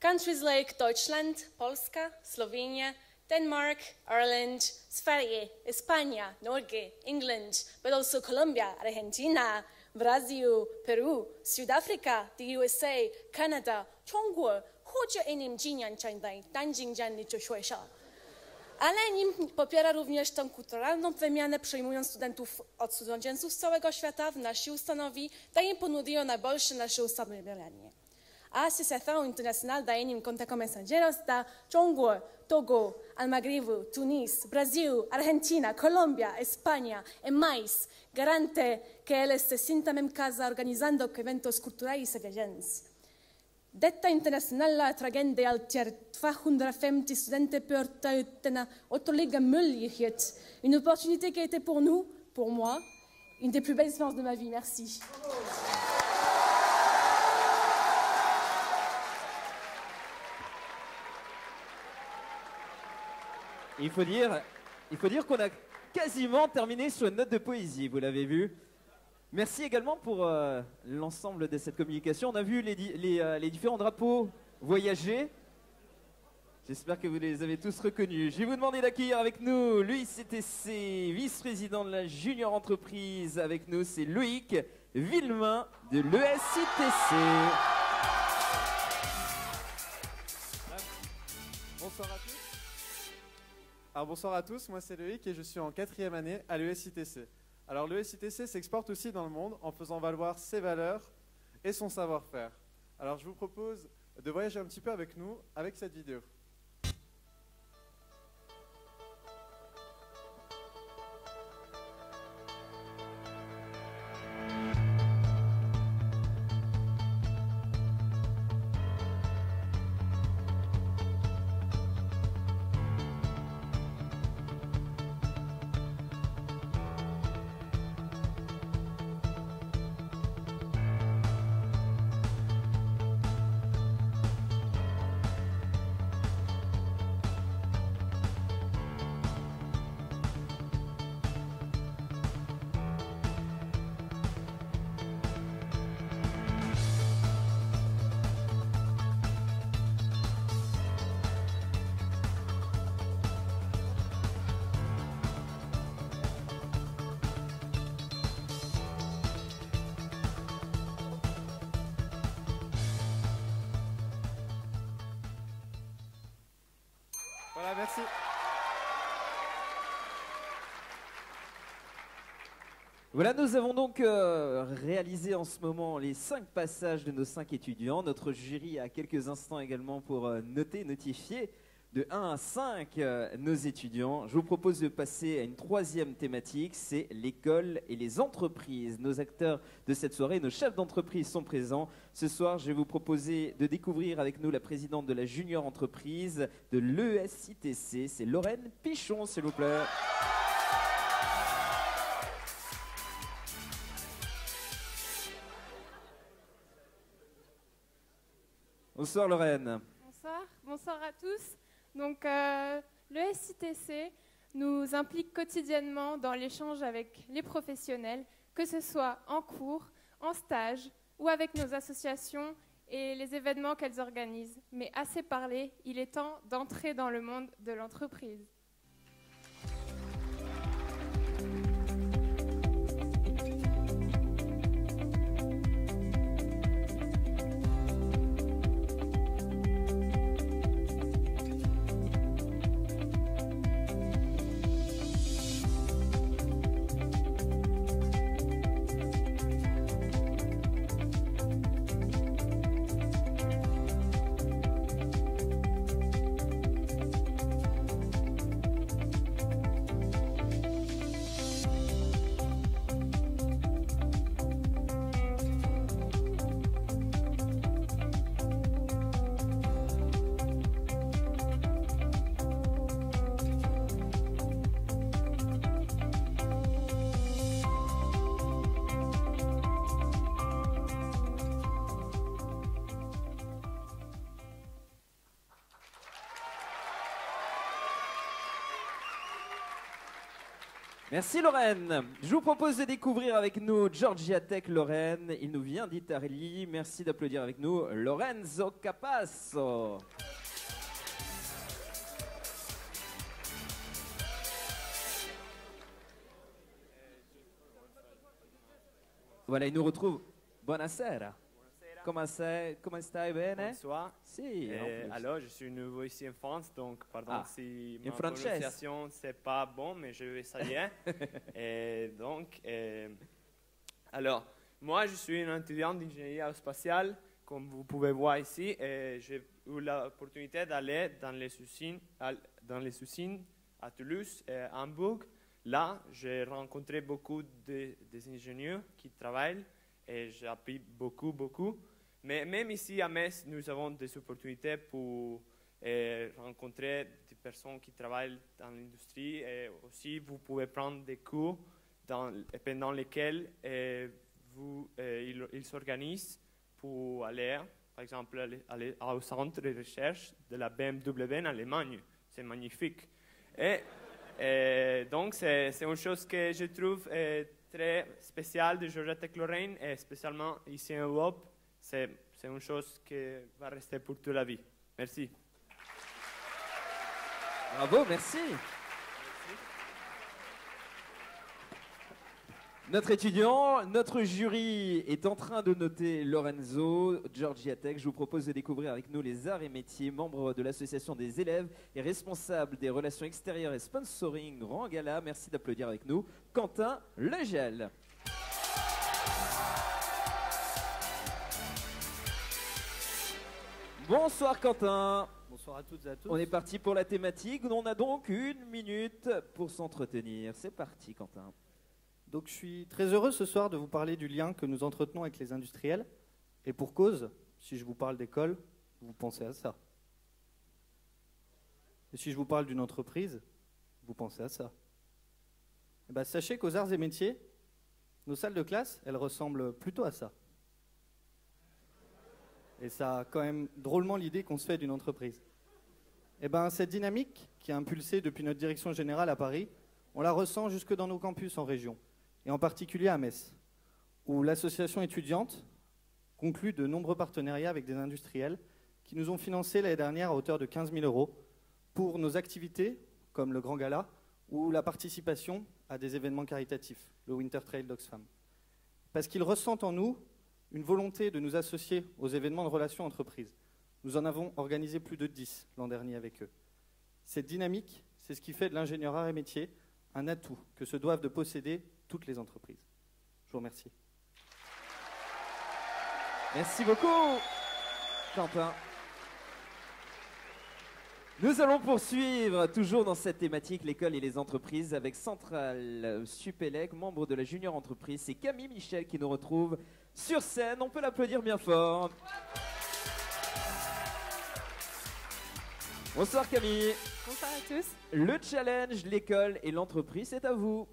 Countries like Deutschland, Polska, Slovenia, Denmark, Ireland, Sverige, España, Norge, England, but also Colombia, Argentina, Brazil, Peru, South Africa, the USA, Canada, Chongguo, Hocia enim Jinian Chandai, Danjingjan Nichoshuesha. Ale nim popiera również tę kulturalną wymianę, przyjmując studentów od cudzoziemców z całego świata w nasi ustanowi, daje ponudio na bolsze nasze ustanowienie. A Associação Internacional da ANIM conta com mensageiros da Chongguo, Togo, Almagrivo, Tunis, Brasil, Argentina, Colombia, España e mais, garante que eles se sintam em casa organizando eventos culturais e viagens. Detta internationella tragedie alter 250 studenter per utna otroliga möjlighet. Une opportunité qui a été pour nous, pour moi, une des plus belles expériences de ma vie. Merci. Il faut dire qu'on a quasiment terminé sur une note de poésie, vous l'avez vu. Merci également pour l'ensemble de cette communication. On a vu les différents drapeaux voyager. J'espère que vous les avez tous reconnus. Je vais vous demander d'accueillir avec nous l'UICTC, vice-président de la junior entreprise. Avec nous, c'est Loïc Villemain de l'ESITC. Bonsoir à tous. Alors bonsoir à tous, moi c'est Loïc et je suis en 4e année à l'ESITC. Alors l'ESITC s'exporte aussi dans le monde en faisant valoir ses valeurs et son savoir-faire. Alors je vous propose de voyager un petit peu avec nous avec cette vidéo. Voilà, merci. Voilà, nous avons donc réalisé en ce moment les 5 passages de nos 5 étudiants. Notre jury a quelques instants également pour notifier de 1 à 5 nos étudiants. Je vous propose de passer à une 3e thématique, c'est l'école et les entreprises. Nos acteurs de cette soirée, nos chefs d'entreprise sont présents. Ce soir, je vais vous proposer de découvrir avec nous la présidente de la junior entreprise de l'ESITC. C'est Lorraine Pichon, s'il vous plaît. Bonsoir Lorraine. Bonsoir à tous. Donc l'ESITC nous implique quotidiennement dans l'échange avec les professionnels, que ce soit en cours, en stage ou avec nos associations et les événements qu'elles organisent. Mais assez parlé, il est temps d'entrer dans le monde de l'entreprise. Merci Lorraine. Je vous propose de découvrir avec nous Georgia Tech Lorraine. Il nous vient d'Italie. Merci d'applaudir avec nous Lorenzo Capasso. Voilà, il nous retrouve. Buonasera. Comment stai bene? Bonsoir. Si. Alors, je suis nouveau ici en France, donc pardon si ma français. prononciation c'est pas bon, mais je vais essayer. Et donc, alors, moi je suis un étudiant d'ingénierie aérospatiale comme vous pouvez voir ici, j'ai eu l'opportunité d'aller dans les usines à Toulouse et à Hambourg. Là, j'ai rencontré beaucoup des ingénieurs qui travaillent et j'ai appris beaucoup. Mais même ici à Metz, nous avons des opportunités pour rencontrer des personnes qui travaillent dans l'industrie et aussi vous pouvez prendre des cours pendant lesquels ils s'organisent pour aller, par exemple, aller au centre de recherche de la BMW en Allemagne. C'est magnifique. Et donc, c'est une chose que je trouve très spéciale de Georgia Tech Lorraine, et spécialement ici en Europe. C'est une chose qui va rester pour toute la vie. Merci. Bravo, merci. Notre étudiant, notre jury est en train de noter Lorenzo, Georgia Tech. Je vous propose de découvrir avec nous les arts et métiers, membre de l'association des élèves et responsable des relations extérieures et sponsoring Grand Gala. Merci d'applaudir avec nous Quentin Legel. Bonsoir Quentin. Bonsoir à toutes et à tous. On est parti pour la thématique. On a donc 1 minute pour s'entretenir. C'est parti Quentin. Donc je suis très heureux ce soir de vous parler du lien que nous entretenons avec les industriels. Et pour cause, si je vous parle d'école, vous pensez à ça. Et si je vous parle d'une entreprise, vous pensez à ça. Et ben, sachez qu'aux arts et métiers, nos salles de classe, elles ressemblent plutôt à ça. Et ça a quand même drôlement l'idée qu'on se fait d'une entreprise. Et ben, cette dynamique qui est impulsée depuis notre direction générale à Paris, on la ressent jusque dans nos campus en région, et en particulier à Metz, où l'association étudiante conclut de nombreux partenariats avec des industriels qui nous ont financé l'année dernière à hauteur de 15 000 € pour nos activités, comme le Grand Gala, ou la participation à des événements caritatifs, le Winter Trail d'Oxfam. Parce qu'ils ressentent en nous une volonté de nous associer aux événements de relations entreprises. Nous en avons organisé plus de 10 l'an dernier avec eux. Cette dynamique, c'est ce qui fait de l'ingénieur arts et métiers un atout que se doivent de posséder toutes les entreprises. Je vous remercie. Merci beaucoup, Quentin. Nous allons poursuivre, toujours dans cette thématique, l'école et les entreprises, avec Centrale Supélec, membre de la junior entreprise. C'est Camille Michel qui nous retrouve sur scène. On peut l'applaudir bien fort. Bonsoir Camille. Bonsoir à tous. Le challenge, l'école et l'entreprise, c'est à vous.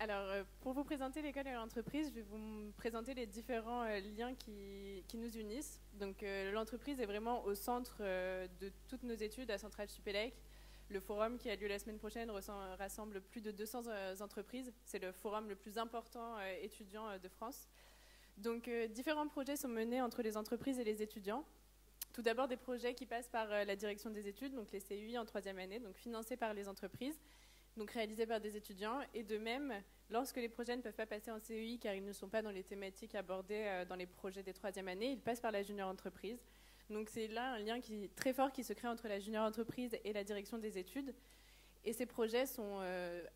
Alors, pour vous présenter l'école et l'entreprise, je vais vous présenter les différents liens qui nous unissent. Donc, l'entreprise est vraiment au centre de toutes nos études à Centrale Supélec. Le forum qui a lieu la semaine prochaine rassemble plus de 200 entreprises. C'est le forum le plus important étudiant de France. Donc, différents projets sont menés entre les entreprises et les étudiants. Tout d'abord, des projets qui passent par la direction des études, donc les CUI en 3e année, donc financés par les entreprises, donc réalisés par des étudiants. Et de même, lorsque les projets ne peuvent pas passer en CUI car ils ne sont pas dans les thématiques abordées dans les projets des 3e année, ils passent par la junior entreprise. Donc c'est là un lien très fort qui se crée entre la junior entreprise et la direction des études. Et ces projets sont,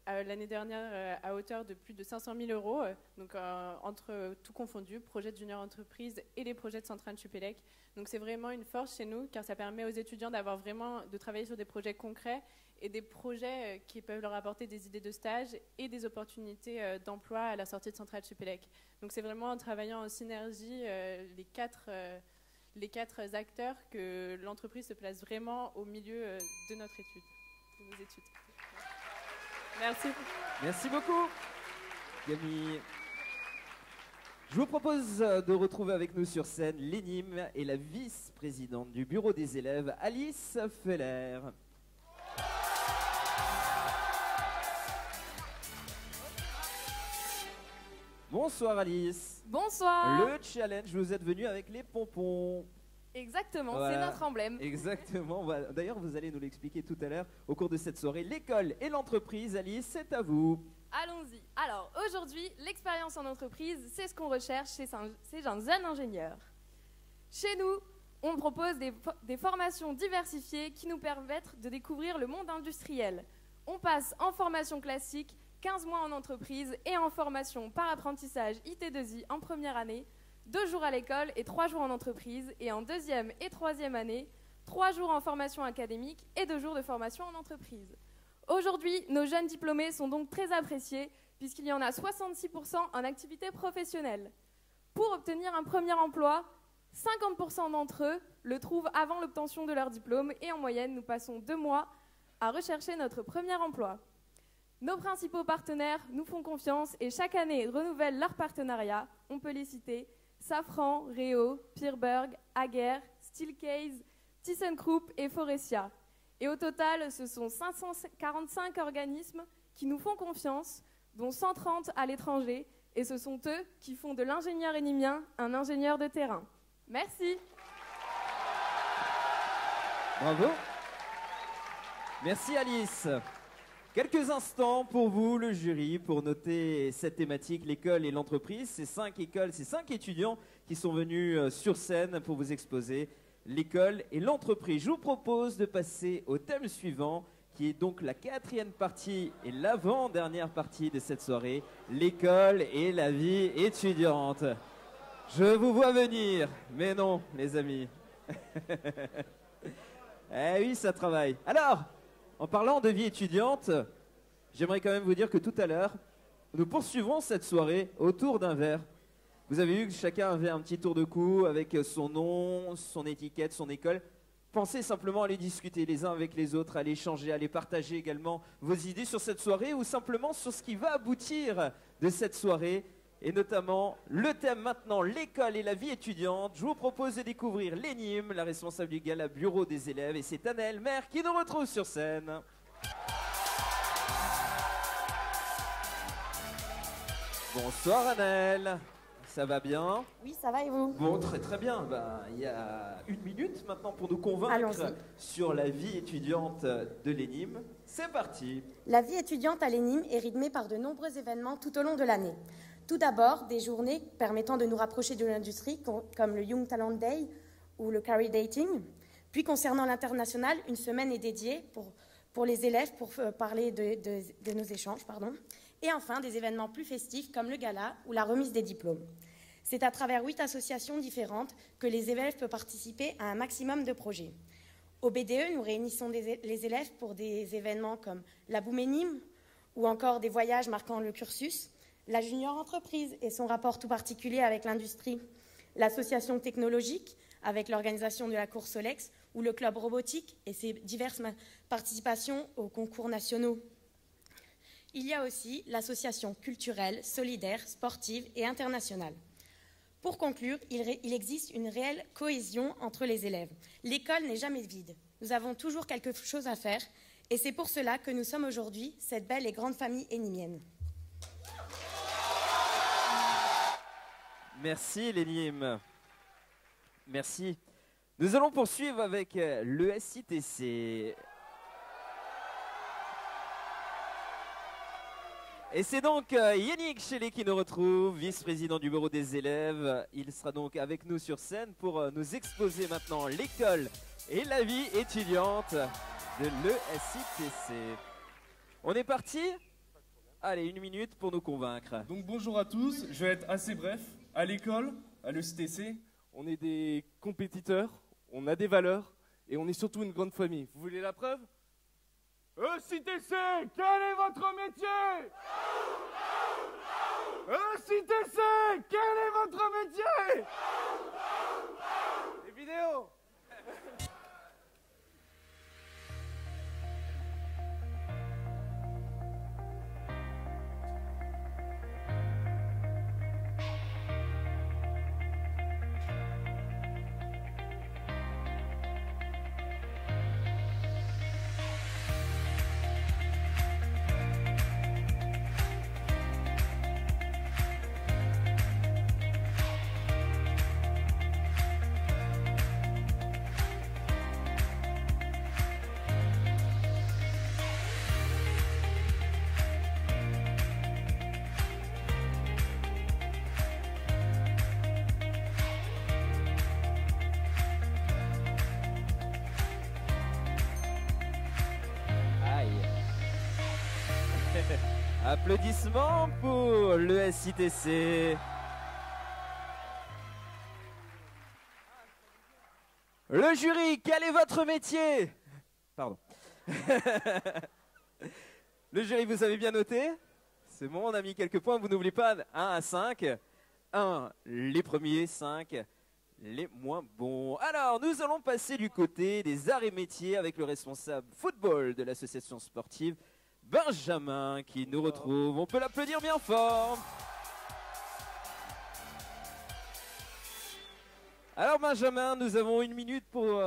l'année dernière, à hauteur de plus de 500 000 €, donc entre tout confondu, projets de junior entreprise et les projets de Centrale Supélec. Donc c'est vraiment une force chez nous, car ça permet aux étudiants de travailler sur des projets concrets et des projets qui peuvent leur apporter des idées de stage et des opportunités d'emploi à la sortie de Centrale Supélec. Donc c'est vraiment en travaillant en synergie les quatre acteurs que l'entreprise se place vraiment au milieu de notre étude. Nos études. Merci. Merci beaucoup, Camille. Je vous propose de retrouver avec nous sur scène l'ENIM et la vice-présidente du bureau des élèves, Alice Feller. Bonsoir Alice. Bonsoir. Le challenge, vous êtes venu avec les pompons. Exactement, Voilà. c'est notre emblème. Exactement. Voilà. D'ailleurs, vous allez nous l'expliquer tout à l'heure au cours de cette soirée. L'école et l'entreprise, Alice, c'est à vous. Allons-y. Alors, aujourd'hui, l'expérience en entreprise, c'est ce qu'on recherche chez un jeune ingénieur. Chez nous, on propose des formations diversifiées qui nous permettent de découvrir le monde industriel. On passe en formation classique, 15 mois en entreprise et en formation par apprentissage IT2I en première année. 2 jours à l'école et 3 jours en entreprise, et en 2e et 3e année, 3 jours en formation académique et 2 jours de formation en entreprise. Aujourd'hui, nos jeunes diplômés sont donc très appréciés, puisqu'il y en a 66% en activité professionnelle. Pour obtenir un premier emploi, 50% d'entre eux le trouvent avant l'obtention de leur diplôme, et en moyenne, nous passons 2 mois à rechercher notre premier emploi. Nos principaux partenaires nous font confiance et chaque année renouvellent leur partenariat. On peut les citer: Safran, Réo, Pierberg, Aguerre, Steelcase, ThyssenKrupp et Forestia. Et au total, ce sont 545 organismes qui nous font confiance, dont 130 à l'étranger, et ce sont eux qui font de l'ingénieur énimien un ingénieur de terrain. Merci. Bravo. Merci Alice. Quelques instants pour vous, le jury, pour noter cette thématique, l'école et l'entreprise. Ces 5 écoles, ces 5 étudiants qui sont venus sur scène pour vous exposer l'école et l'entreprise. Je vous propose de passer au thème suivant, qui est donc la 4e partie et l'avant-dernière partie de cette soirée, l'école et la vie étudiante. Je vous vois venir, mais non, les amis. Eh oui, ça travaille. Alors, en parlant de vie étudiante, j'aimerais quand même vous dire que tout à l'heure, nous poursuivrons cette soirée autour d'un verre. Vous avez vu que chacun avait un petit tour de cou avec son nom, son étiquette, son école. Pensez simplement à les discuter les uns avec les autres, à les échanger, à les partager également vos idées sur cette soirée ou simplement sur ce qui va aboutir de cette soirée. Et notamment le thème maintenant, l'école et la vie étudiante. Je vous propose de découvrir l'ENIM, la responsable du gala bureau des élèves. Et c'est Annelle Maire qui nous retrouve sur scène. Bonsoir Annelle, ça va bien? Oui, ça va et vous? Bon, très très bien. Il y a 1 minute maintenant pour nous convaincre sur la vie étudiante de l'ENIM. C'est parti. La vie étudiante à l'ENIM est rythmée par de nombreux événements tout au long de l'année. Tout d'abord, des journées permettant de nous rapprocher de l'industrie, comme le Young Talent Day ou le Career Dating. Puis, concernant l'international, une semaine est dédiée pour les élèves pour parler de nos échanges. Et enfin, des événements plus festifs comme le gala ou la remise des diplômes. C'est à travers 8 associations différentes que les élèves peuvent participer à un maximum de projets. Au BDE, nous réunissons les élèves pour des événements comme la Boom ENIM ou encore des voyages marquant le cursus, la junior entreprise et son rapport tout particulier avec l'industrie, l'association technologique avec l'organisation de la course Solex ou le club robotique et ses diverses participations aux concours nationaux. Il y a aussi l'association culturelle, solidaire, sportive et internationale. Pour conclure, il existe une réelle cohésion entre les élèves. L'école n'est jamais vide. Nous avons toujours quelque chose à faire et c'est pour cela que nous sommes aujourd'hui cette belle et grande famille énimienne. Merci l'ENIM. Merci. Nous allons poursuivre avec l'ESITC. Et c'est donc Yannick Chélet qui nous retrouve, vice-président du bureau des élèves. Il sera donc avec nous sur scène pour nous exposer maintenant l'école et la vie étudiante de l'ESITC. On est parti ? Allez, 1 minute pour nous convaincre. Donc bonjour à tous, je vais être assez bref. À l'école, à l'ESITC, on est des compétiteurs, on a des valeurs et on est surtout une grande famille. Vous voulez la preuve? ESITC, quel est votre métier? ESITC, quel est votre métier? Les vidéos. Applaudissements pour l'ESITC. Le jury, quel est votre métier? Pardon. Le jury, vous avez bien noté? C'est bon, on a mis quelques points. Vous n'oubliez pas 1 à 5. 1, les premiers, 5, les moins bons. Alors, nous allons passer du côté des arts et métiers avec le responsable football de l'association sportive, Benjamin, qui nous retrouve. On peut l'applaudir bien fort. Alors Benjamin, nous avons 1 minute pour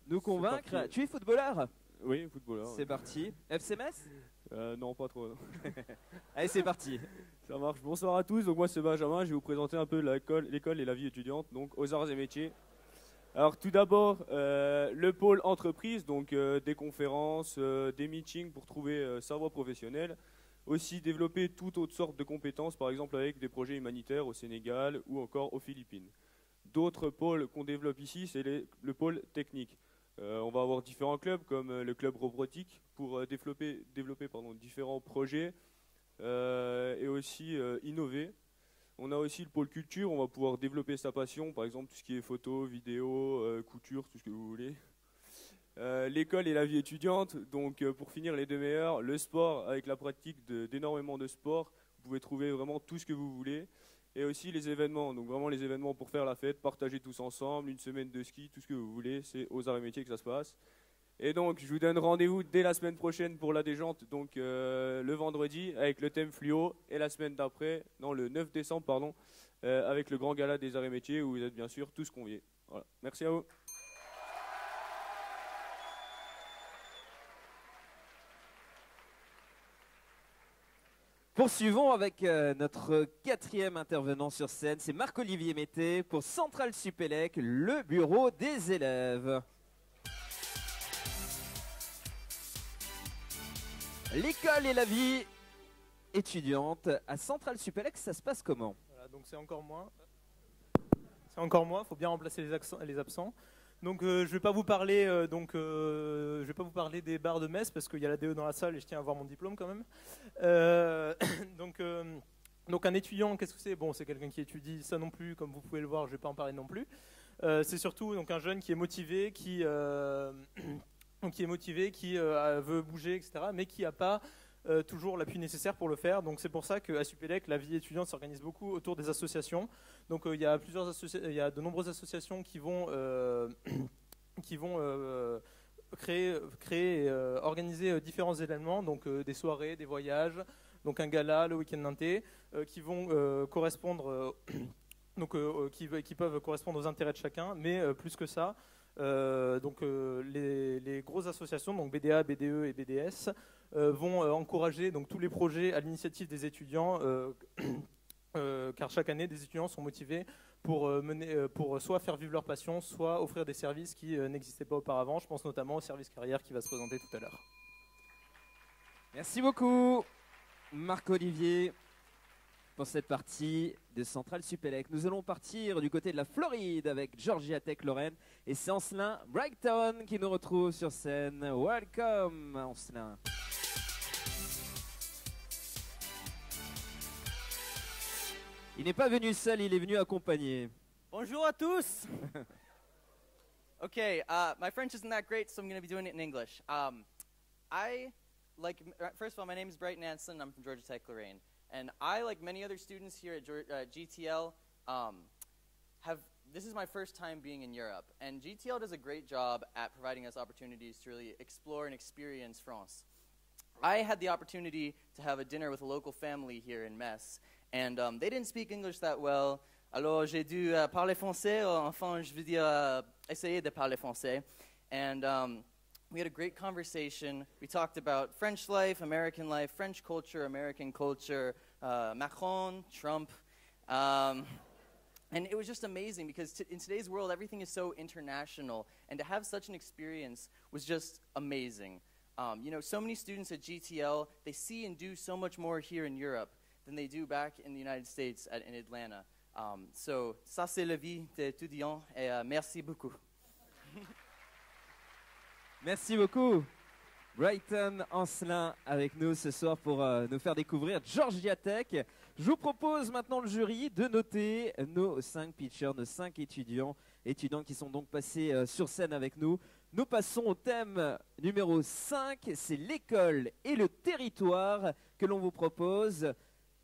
nous convaincre. Tu es footballeur? Oui, footballeur. C'est parti. FC Metz? Non, pas trop. Allez, c'est parti. Ça marche. Bonsoir à tous. Donc moi c'est Benjamin. Je vais vous présenter un peu l'école et la vie étudiante, donc aux arts et métiers. Alors tout d'abord, le pôle entreprise, donc des conférences, des meetings pour trouver sa voie professionnelle. Aussi développer toutes autres sortes de compétences, par exemple avec des projets humanitaires au Sénégal ou encore aux Philippines. D'autres pôles qu'on développe ici, c'est le pôle technique. On va avoir différents clubs comme le club robotique pour développer différents projets et aussi innover. On a aussi le pôle culture, on va pouvoir développer sa passion, par exemple tout ce qui est photo, vidéo, couture, tout ce que vous voulez. L'école et la vie étudiante, donc pour finir les deux meilleurs, le sport avec la pratique d'énormément de sports, vous pouvez trouver vraiment tout ce que vous voulez. Et aussi les événements, donc vraiment les événements pour faire la fête, partager tous ensemble, une semaine de ski, tout ce que vous voulez, c'est aux arts et métiers que ça se passe. Et donc je vous donne rendez-vous dès la semaine prochaine pour la déjante, donc le vendredi avec le thème fluo, et la semaine d'après, non le 9 décembre pardon, avec le grand gala des arts et métiers où vous êtes bien sûr tous conviés. Voilà. Merci à vous. Poursuivons avec notre 4e intervenant sur scène, c'est Marc-Olivier Mété pour Centrale Supélec, le bureau des élèves. L'école et la vie étudiante à Centrale Supélec, ça se passe comment? Voilà, donc c'est encore moins. C'est encore moins, il faut bien remplacer les absents. Donc je ne vais pas vous parler des bars de Metz parce qu'il y a la DE dans la salle et je tiens à avoir mon diplôme quand même. Donc un étudiant, qu'est-ce que c'est? Bon, c'est quelqu'un qui étudie, ça non plus, comme vous pouvez le voir, je ne vais pas en parler non plus. C'est surtout donc un jeune qui est motivé, qui veut bouger, etc., mais qui n'a pas toujours l'appui nécessaire pour le faire. Donc c'est pour ça qu'à Supélec, la vie étudiante s'organise beaucoup autour des associations. Donc il y a de nombreuses associations qui vont créer et organiser différents événements, donc des soirées, des voyages, donc un gala, le week-end nantais, qui vont correspondre, qui peuvent correspondre aux intérêts de chacun, mais plus que ça. Les grosses associations, donc BDA, BDE et BDS, vont encourager donc, tous les projets à l'initiative des étudiants, car chaque année, des étudiants sont motivés pour soit faire vivre leur passion, soit offrir des services qui n'existaient pas auparavant. Je pense notamment au service carrière qui va se présenter tout à l'heure. Merci beaucoup, Marc-Olivier, pour cette partie de Centrale Supélec. Nous allons partir du côté de la Floride avec Georgia Tech Lorraine et c'est Ancelin Brighton qui nous retrouve sur scène. Welcome, Ancelin. Il n'est pas venu seul, il est venu accompagné. Bonjour à tous. Okay, my French isn't that great, so I'm going to be doing it in English. First of all, my name is Brighton Anson. I'm from Georgia Tech Lorraine. And I, like many other students here at GTL, this is my first time being in Europe. And GTL does a great job at providing us opportunities to really explore and experience France. I had the opportunity to have a dinner with a local family here in Metz. And they didn't speak English that well. Alors j'ai dû parler français, enfin je veux dire essayer de parler français. And we had a great conversation. We talked about French life, French culture, American culture, Macron, Trump. And it was just amazing because in today's world, everything is so international. And to have such an experience was just amazing. So many students at GTL, they see and do so much more here in Europe than they do back in the United States in Atlanta. So ça c'est la vie d'étudiant et merci beaucoup. Merci beaucoup. Brighton Ancelin avec nous ce soir pour nous faire découvrir Georgia Tech. Je vous propose maintenant le jury de noter nos 5 pitchers, nos 5 étudiants qui sont donc passés sur scène avec nous. Nous passons au thème numéro 5, c'est l'école et le territoire que l'on vous propose.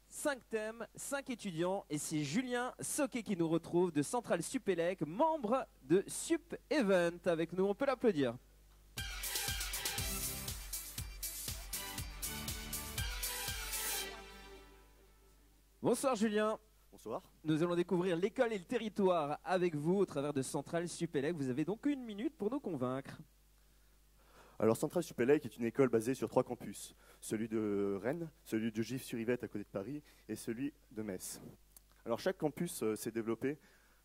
5 thèmes, 5 étudiants et c'est Julien Soquet qui nous retrouve de Centrale Supélec, membre de Sup Event avec nous, on peut l'applaudir. Bonsoir Julien. Bonsoir. Nous allons découvrir l'école et le territoire avec vous au travers de Centrale Supélec. Vous avez donc 1 minute pour nous convaincre. Alors Centrale Supélec est une école basée sur 3 campus, celui de Rennes, celui de Gif-sur-Yvette à côté de Paris et celui de Metz. Alors chaque campus s'est développé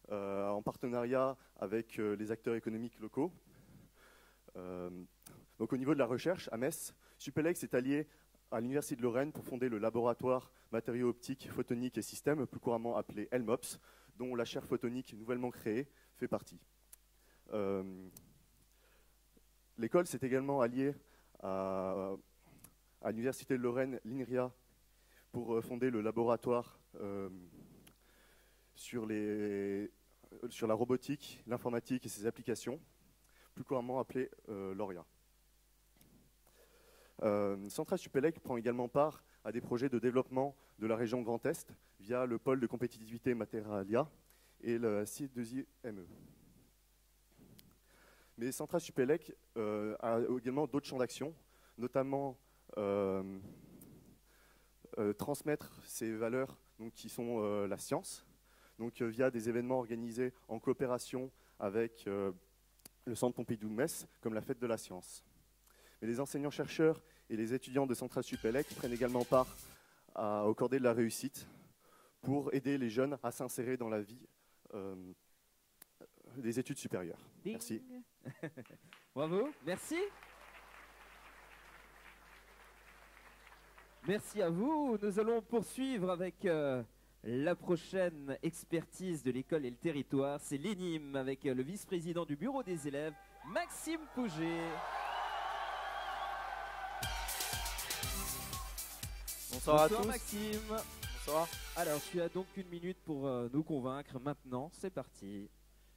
en partenariat avec les acteurs économiques locaux. Donc au niveau de la recherche, à Metz, Supélec s'est allié à l'Université de Lorraine pour fonder le laboratoire matériaux optiques, photoniques et systèmes, plus couramment appelé LMOPS, dont la chaire photonique nouvellement créée fait partie. L'école s'est également alliée à l'Université de Lorraine, l'INRIA, pour fonder le laboratoire sur la robotique, l'informatique et ses applications, plus couramment appelé LORIA. Centrale Supélec prend également part à des projets de développement de la région Grand Est via le pôle de compétitivité Materalia et le C2IME. Mais Centrale Supélec a également d'autres champs d'action, notamment transmettre ses valeurs donc, qui sont la science, donc, via des événements organisés en coopération avec le Centre Pompidou de Metz, comme la Fête de la Science. Mais les enseignants-chercheurs et les étudiants de Centrale Supélec prennent également part au cordée de la réussite pour aider les jeunes à s'insérer dans la vie des études supérieures. Ding. Merci. Bravo, merci. Merci à vous. Nous allons poursuivre avec la prochaine expertise de l'école et le territoire. C'est l'ENIM avec le vice-président du bureau des élèves, Maxime Pouget. Bonsoir à tous. Maxime. Bonsoir. Alors, tu as donc 1 minute pour nous convaincre. Maintenant, c'est parti.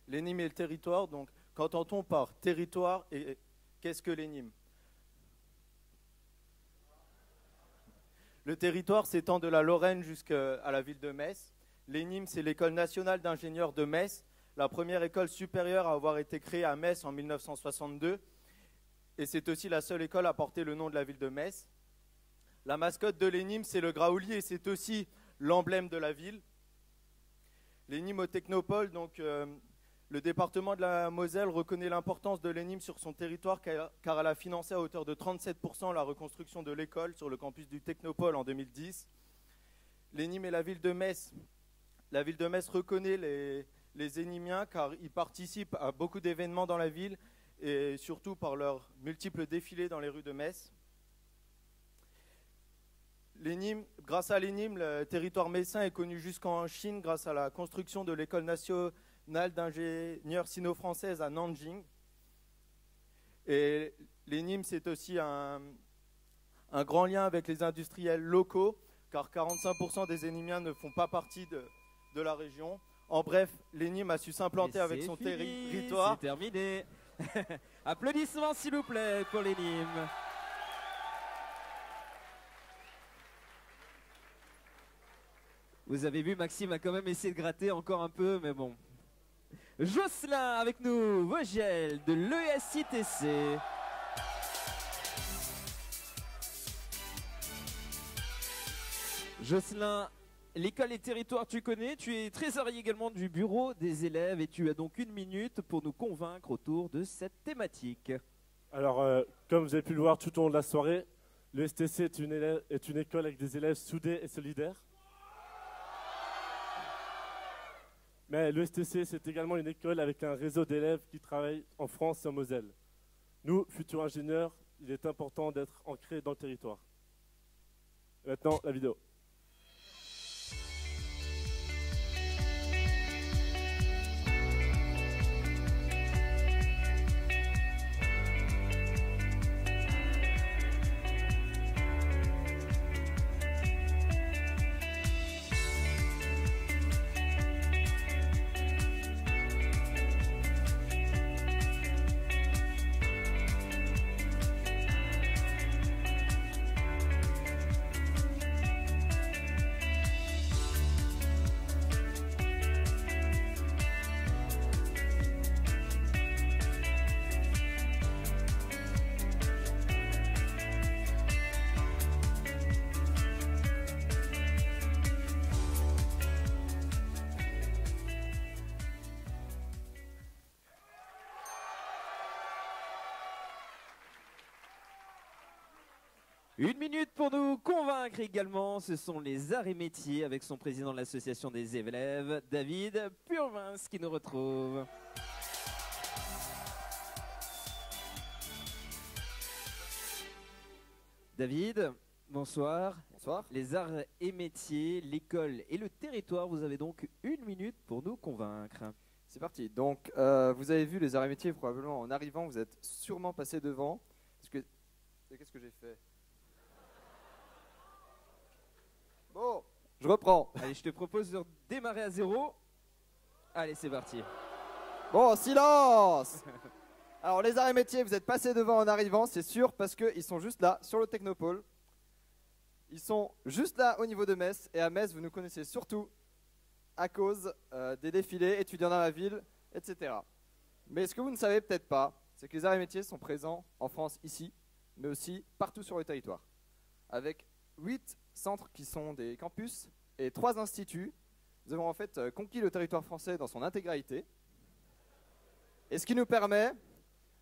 L'ENIM et le territoire, donc qu'entend-on par territoire et qu'est-ce que l'ENIM? Le territoire s'étend de la Lorraine jusqu'à la ville de Metz. L'ENIM, c'est l'école nationale d'ingénieurs de Metz, la première école supérieure à avoir été créée à Metz en 1962. Et c'est aussi la seule école à porter le nom de la ville de Metz. La mascotte de l'ENIM, c'est le graouli et c'est aussi l'emblème de la ville. L'ENIM au Technopole, donc le département de la Moselle reconnaît l'importance de l'ENIM sur son territoire car elle a financé à hauteur de 37% la reconstruction de l'école sur le campus du Technopole en 2010. L'ENIM et la ville de Metz. La ville de Metz reconnaît les Énimiens car ils participent à beaucoup d'événements dans la ville et surtout par leurs multiples défilés dans les rues de Metz. Grâce à l'ENIM, le territoire messin est connu jusqu'en Chine grâce à la construction de l'école nationale d'ingénieurs sino-française à Nanjing. Et l'ENIM, c'est aussi un grand lien avec les industriels locaux, car 45% des Énimiens ne font pas partie de la région. En bref, l'ENIM a su s'implanter avec son territoire. C'est terminé. Applaudissements s'il vous plaît pour l'ENIM. Vous avez vu, Maxime a quand même essayé de gratter encore un peu, mais bon. Jocelyn avec nous, Vogel de l'ESITC. Jocelyn, l'école et territoire tu connais, tu es trésorier également du bureau des élèves et tu as donc 1 minute pour nous convaincre autour de cette thématique. Alors, comme vous avez pu le voir tout au long de la soirée, l'ESTC est une école avec des élèves soudés et solidaires. Mais l'ESTC, c'est également une école avec un réseau d'élèves qui travaillent en France et en Moselle. Nous, futurs ingénieurs, il est important d'être ancrés dans le territoire. Et maintenant, la vidéo. 1 minute pour nous convaincre également, ce sont les arts et métiers avec son président de l'association des élèves, David Purvins, qui nous retrouve. David, bonsoir. Bonsoir. Les arts et métiers, l'école et le territoire, vous avez donc 1 minute pour nous convaincre. C'est parti. Donc, vous avez vu les arts et métiers, probablement en arrivant, vous êtes sûrement passé devant. Qu'est-ce que j'ai fait? Bon, je reprends. Allez, je te propose de démarrer à 0. Allez, c'est parti. Bon, silence. Alors, les arts et métiers, vous êtes passé devant en arrivant, c'est sûr, parce qu'ils sont juste là, sur le Technopôle. Ils sont juste là, au niveau de Metz. Et à Metz, vous nous connaissez surtout à cause des défilés étudiants dans la ville, etc. Mais ce que vous ne savez peut-être pas, c'est que les arts et métiers sont présents en France, ici, mais aussi partout sur le territoire. Avec 8 centres qui sont des campus et 3 instituts. Nous avons en fait conquis le territoire français dans son intégralité. Et ce qui nous permet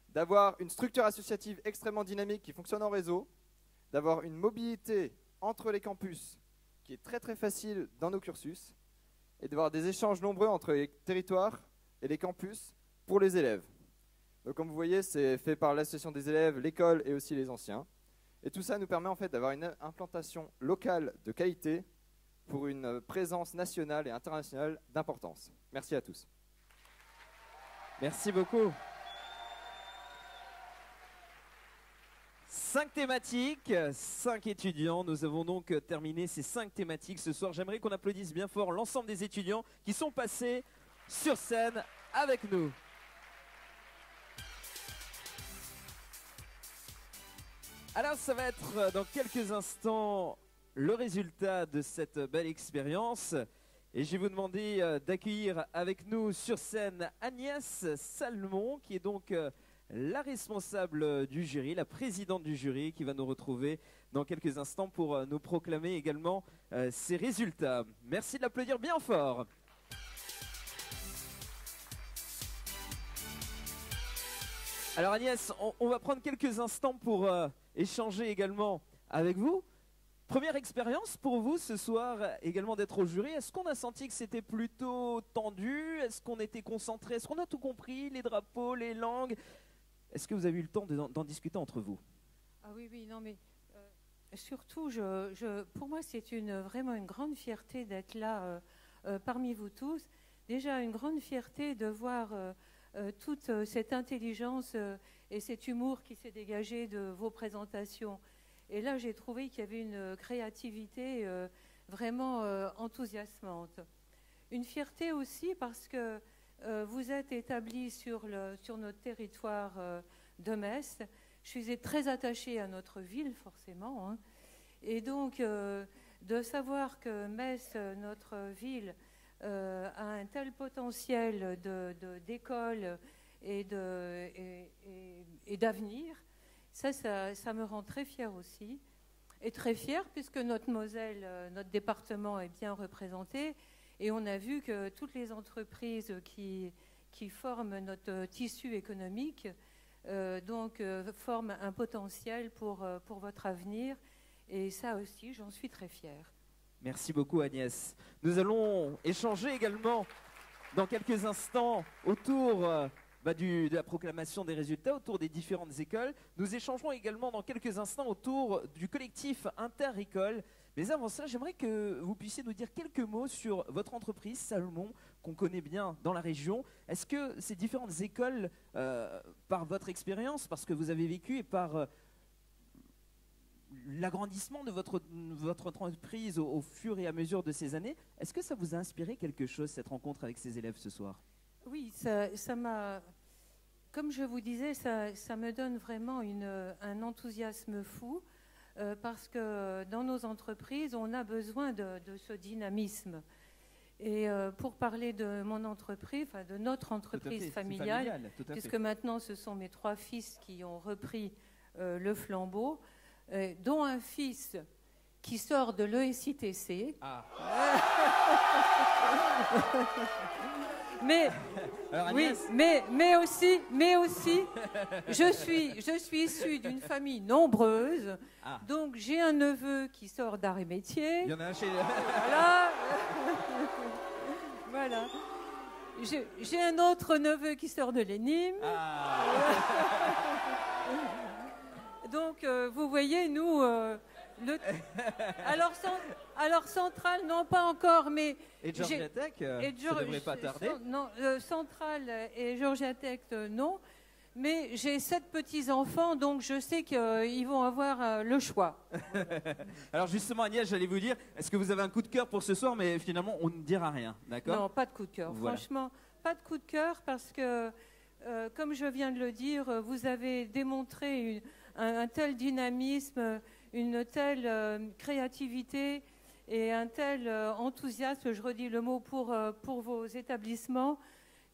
d'avoir une structure associative extrêmement dynamique qui fonctionne en réseau, d'avoir une mobilité entre les campus qui est très très facile dans nos cursus, et d'avoir des échanges nombreux entre les territoires et les campus pour les élèves. Donc comme vous voyez, c'est fait par l'association des élèves, l'école et aussi les anciens. Et tout ça nous permet en fait d'avoir une implantation locale de qualité pour une présence nationale et internationale d'importance. Merci à tous. Merci beaucoup. 5 thématiques, 5 étudiants. Nous avons donc terminé ces 5 thématiques ce soir. J'aimerais qu'on applaudisse bien fort l'ensemble des étudiants qui sont passés sur scène avec nous. Alors ça va être dans quelques instants le résultat de cette belle expérience. Et je vais vous demander d'accueillir avec nous sur scène Agnès Salmon, qui est donc la responsable du jury, la présidente du jury, qui va nous retrouver dans quelques instants pour nous proclamer également ses résultats. Merci de l'applaudir bien fort. Alors Agnès, on va prendre quelques instants pour échanger également avec vous. Première expérience pour vous ce soir également d'être au jury. Est-ce qu'on a senti que c'était plutôt tendu? Est-ce qu'on était concentré? Est-ce qu'on a tout compris? Les drapeaux, les langues? Est-ce que vous avez eu le temps d'en discuter entre vous? Ah oui, non mais surtout, pour moi c'est vraiment une grande fierté d'être là parmi vous tous. Déjà une grande fierté de voir toute cette intelligence et cet humour qui s'est dégagé de vos présentations. Et là, j'ai trouvé qu'il y avait une créativité vraiment enthousiasmante. Une fierté aussi parce que vous êtes établis sur notre territoire de Metz. Je suis très attachée à notre ville, forcément. Hein. Et donc, de savoir que Metz, notre ville, a un tel potentiel d'école et d'avenir, ça me rend très fière aussi. Et très fière puisque notre Moselle, notre département est bien représenté. Et on a vu que toutes les entreprises qui forment notre tissu économique forment un potentiel pour votre avenir. Et ça aussi, j'en suis très fière. Merci beaucoup Agnès. Nous allons échanger également dans quelques instants autour de la proclamation des résultats, autour des différentes écoles. Nous échangerons également dans quelques instants autour du collectif Inter-École. Mais avant ça, j'aimerais que vous puissiez nous dire quelques mots sur votre entreprise, Salmon, qu'on connaît bien dans la région. Est-ce que ces différentes écoles, par votre expérience, parce que vous avez vécu et par l'agrandissement de votre entreprise au fur et à mesure de ces années, est-ce que ça vous a inspiré quelque chose, cette rencontre avec ces élèves ce soir? Oui, ça m'a... Comme je vous disais, ça me donne vraiment un enthousiasme fou parce que dans nos entreprises, on a besoin de ce dynamisme. Et pour parler de mon entreprise, enfin de notre entreprise familiale, puisque maintenant ce sont mes 3 fils qui ont repris le flambeau, dont un fils qui sort de l'ESITC. Ah. Alors, Oui, Agnès, mais aussi, je suis issue d'une famille nombreuse, Ah. donc j'ai un neveu qui sort d'art et métier. il y en a un chez... Voilà. Voilà. J'ai un autre neveu qui sort de l'ENIM. Ah. Donc, vous voyez, nous... Alors, Centrale, non, pas encore, mais... Et Georgia Tech, et ça devrait pas tarder. Non, Centrale et Georgia Tech, non. Mais j'ai 7 petits-enfants, donc je sais qu'ils vont avoir le choix. Alors justement, Agnès, j'allais vous dire, est-ce que vous avez un coup de cœur pour ce soir? Mais finalement, on ne dira rien, d'accord? Non, pas de coup de cœur. Voilà. Franchement, pas de coup de cœur parce que, comme je viens de le dire, vous avez démontré un tel dynamisme, une telle créativité et un tel enthousiasme, je redis le mot, pour vos établissements,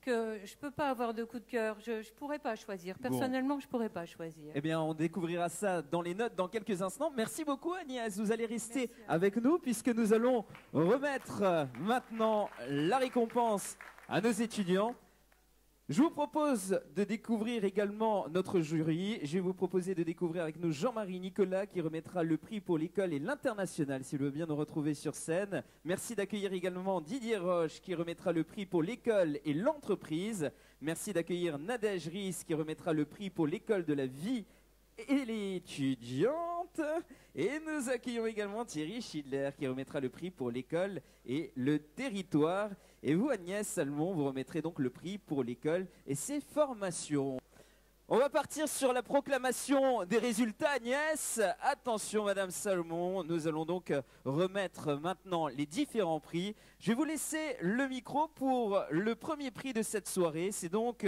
que je ne peux pas avoir de coup de cœur. Je ne pourrais pas choisir. Personnellement, je ne pourrais pas choisir. Eh bien, on découvrira ça dans les notes dans quelques instants. Merci beaucoup, Agnès. Vous allez rester avec nous puisque nous allons remettre maintenant la récompense à nos étudiants. Je vous propose de découvrir également notre jury. Je vais vous proposer de découvrir avec nous Jean-Marie Nicolas qui remettra le prix pour l'école et l'international, s'il veut bien nous retrouver sur scène. Merci d'accueillir également Didier Roche qui remettra le prix pour l'école et l'entreprise. Merci d'accueillir Nadège Riss qui remettra le prix pour l'école de la vie et l'étudiante. Et nous accueillons également Thierry Schindler qui remettra le prix pour l'école et le territoire. Et vous, Agnès Salmon, vous remettrez donc le prix pour l'école et ses formations. On va partir sur la proclamation des résultats, Agnès. Attention, Madame Salmon, nous allons donc remettre maintenant les différents prix. Je vais vous laisser le micro pour le premier prix de cette soirée. C'est donc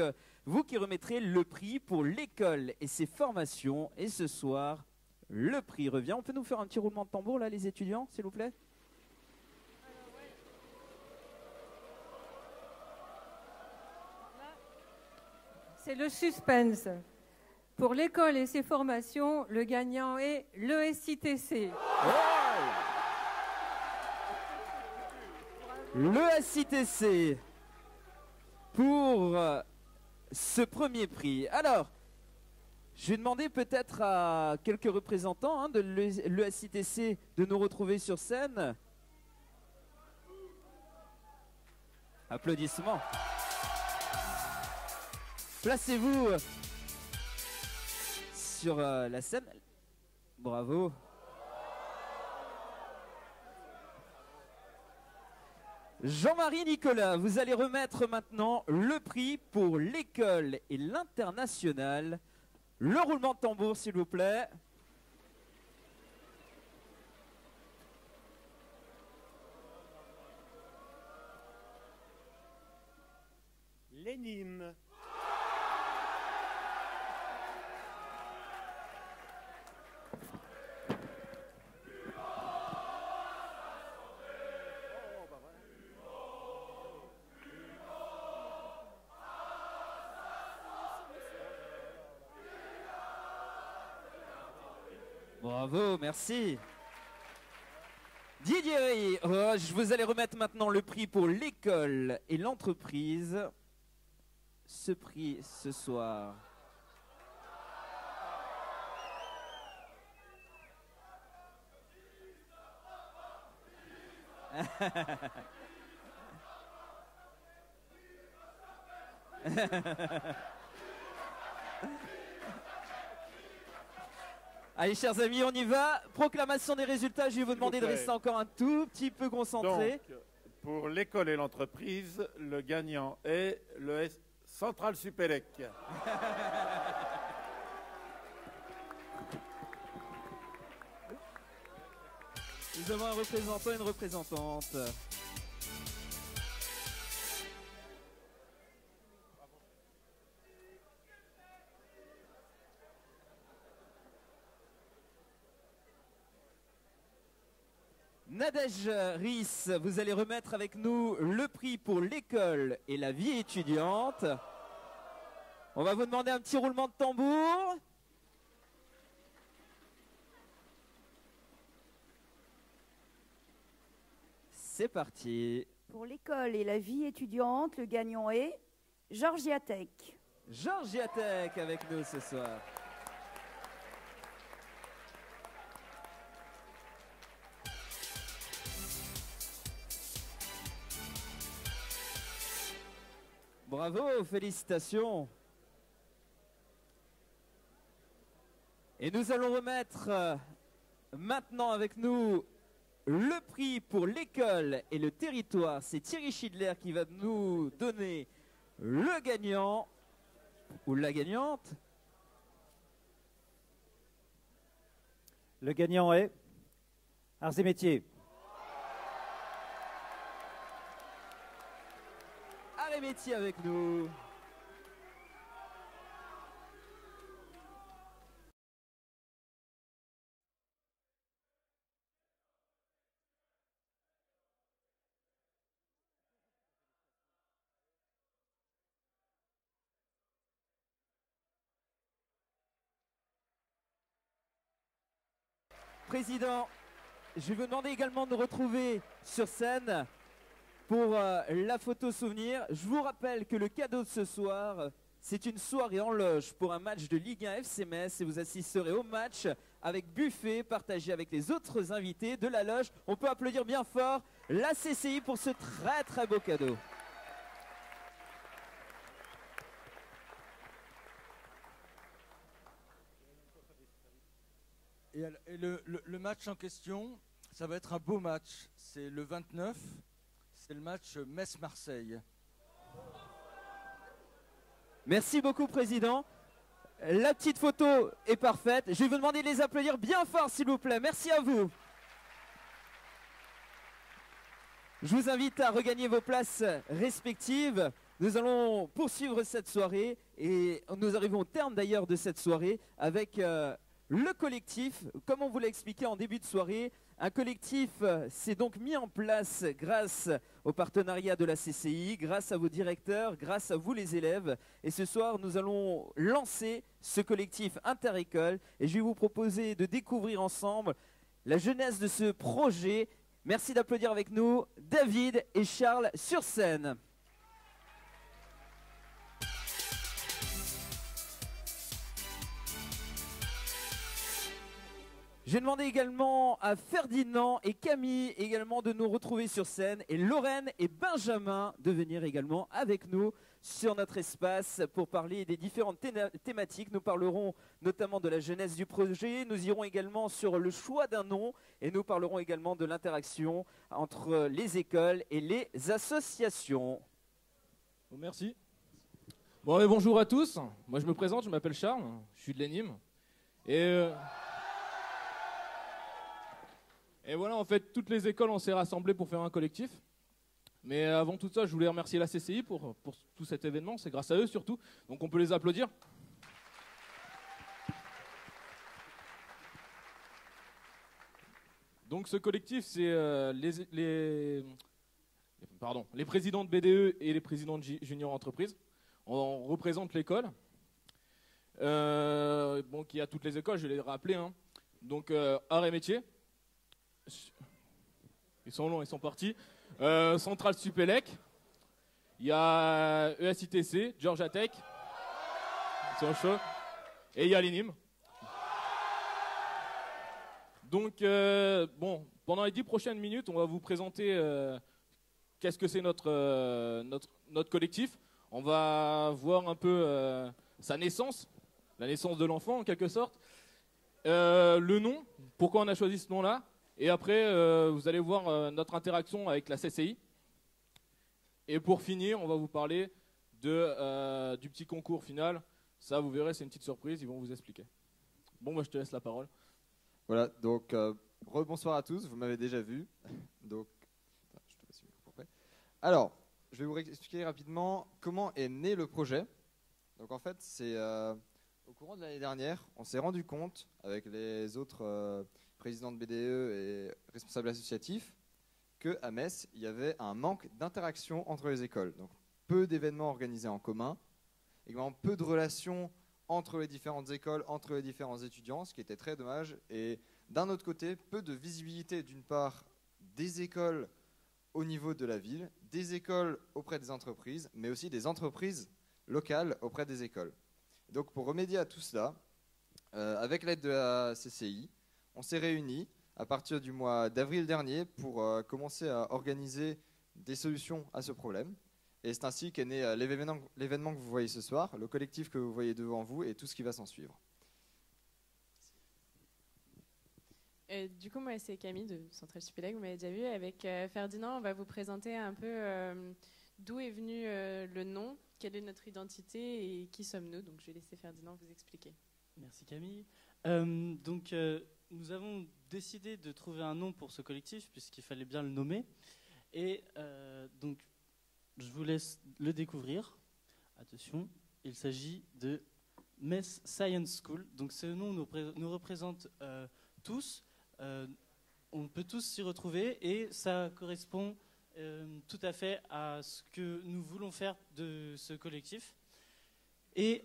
vous qui remettrez le prix pour l'école et ses formations. Et ce soir, le prix revient. On peut nous faire un petit roulement de tambour, là, les étudiants, s'il vous plaît? C'est le suspense. Pour l'école et ses formations, le gagnant est l'ESITC. L'ESITC pour ce premier prix. Alors, je vais demander peut-être à quelques représentants de l'ESITC de nous retrouver sur scène. Applaudissements. Placez-vous sur la scène. Bravo. Jean-Marie Nicolas, vous allez remettre maintenant le prix pour l'école et l'international. Le roulement de tambour, s'il vous plaît. L'ENIM. Bravo, merci. Didier Roche, vous allez remettre maintenant le prix pour l'école et l'entreprise. Ce prix ce soir. Allez, chers amis, on y va. Proclamation des résultats. Je vais vous demander de rester encore un tout petit peu concentré. Donc, pour l'école et l'entreprise, le gagnant est le Centrale Supélec. Nous avons un représentant et une représentante. Nadège Riss, vous allez remettre avec nous le prix pour l'école et la vie étudiante. On va vous demander un petit roulement de tambour. C'est parti. Pour l'école et la vie étudiante, le gagnant est Georgia Tech. Georgia Tech avec nous ce soir. Bravo, félicitations. Et nous allons remettre maintenant avec nous le prix pour l'école et le territoire. C'est Thierry Schindler qui va nous donner le gagnant ou la gagnante. Le gagnant est Arts et Métiers. Arts et Métiers avec nous. Président, je vais vous demander également de nous retrouver sur scène pour la photo souvenir. Je vous rappelle que le cadeau de ce soir, c'est une soirée en loge pour un match de Ligue 1 FC Metz et vous assisterez au match avec buffet partagé avec les autres invités de la loge. On peut applaudir bien fort la CCI pour ce très très beau cadeau. Et le match en question, ça va être un beau match. C'est le 29, c'est le match Metz-Marseille. Merci beaucoup, Président. La petite photo est parfaite. Je vais vous demander de les applaudir bien fort, s'il vous plaît. Merci à vous. Je vous invite à regagner vos places respectives. Nous allons poursuivre cette soirée et nous arrivons au terme d'ailleurs de cette soirée avec le collectif. Comme on vous l'a expliqué en début de soirée, un collectif s'est donc mis en place grâce au partenariat de la CCI, grâce à vos directeurs, grâce à vous les élèves. Et ce soir, nous allons lancer ce collectif interécole et je vais vous proposer de découvrir ensemble la jeunesse de ce projet. Merci d'applaudir avec nous David et Charles sur scène. Je vais demander également à Ferdinand et Camille également de nous retrouver sur scène et Lorraine et Benjamin de venir également avec nous sur notre espace pour parler des différentes thématiques. Nous parlerons notamment de la jeunesse du projet, nous irons également sur le choix d'un nom et nous parlerons également de l'interaction entre les écoles et les associations. Bon, merci. Bon, et bonjour à tous. Moi je me présente, je m'appelle Charles, je suis de l'Enime. Et voilà, en fait, toutes les écoles, on s'est rassemblées pour faire un collectif. Mais avant tout ça, je voulais remercier la CCI pour tout cet événement. C'est grâce à eux surtout. Donc on peut les applaudir. Donc ce collectif, c'est les présidents de BDE et les présidents de Junior Entreprise. On représente l'école. Qui a toutes les écoles, je vais les rappeler. Hein. Donc Arts et Métiers. Ils sont longs, ils sont partis. Centrale Supélec. Il y a ESITC, Georgia Tech. Ils sont chauds. Et il y a l'Enime. Donc, pendant les 10 prochaines minutes, on va vous présenter qu'est-ce que c'est notre collectif. On va voir un peu sa naissance, la naissance de l'enfant en quelque sorte. Le nom, pourquoi on a choisi ce nom-là. Et après, vous allez voir notre interaction avec la CCI. Et pour finir, on va vous parler du petit concours final. Ça, vous verrez, c'est une petite surprise, ils vont vous expliquer. Bon, moi, je te laisse la parole. Voilà, donc rebonsoir à tous, vous m'avez déjà vu. Donc, je te passe le micro après. Alors, je vais vous expliquer rapidement comment est né le projet. Donc en fait, c'est au courant de l'année dernière, on s'est rendu compte avec les autres présidents de BDE et responsables associatifs qu'à Metz, il y avait un manque d'interaction entre les écoles. Donc peu d'événements organisés en commun, également peu de relations entre les différentes écoles, entre les différents étudiants, ce qui était très dommage. Et d'un autre côté, peu de visibilité d'une part des écoles au niveau de la ville, des écoles auprès des entreprises, mais aussi des entreprises locales auprès des écoles. Donc pour remédier à tout cela, avec l'aide de la CCI, on s'est réunis à partir du mois d'avril dernier pour commencer à organiser des solutions à ce problème. Et c'est ainsi qu'est né l'événement que vous voyez ce soir, le collectif que vous voyez devant vous et tout ce qui va s'en suivre. Du coup, moi, c'est Camille de Centrale Supélec, vous m'avez déjà vu. Avec Ferdinand, on va vous présenter un peu d'où est venu le nom, quelle est notre identité et qui sommes-nous. Donc, je vais laisser Ferdinand vous expliquer. Merci Camille. Nous avons décidé de trouver un nom pour ce collectif, puisqu'il fallait bien le nommer. Et donc, je vous laisse le découvrir. Attention, il s'agit de Metz Science School. Donc, ce nom nous représente tous. On peut tous s'y retrouver et ça correspond tout à fait à ce que nous voulons faire de ce collectif. Et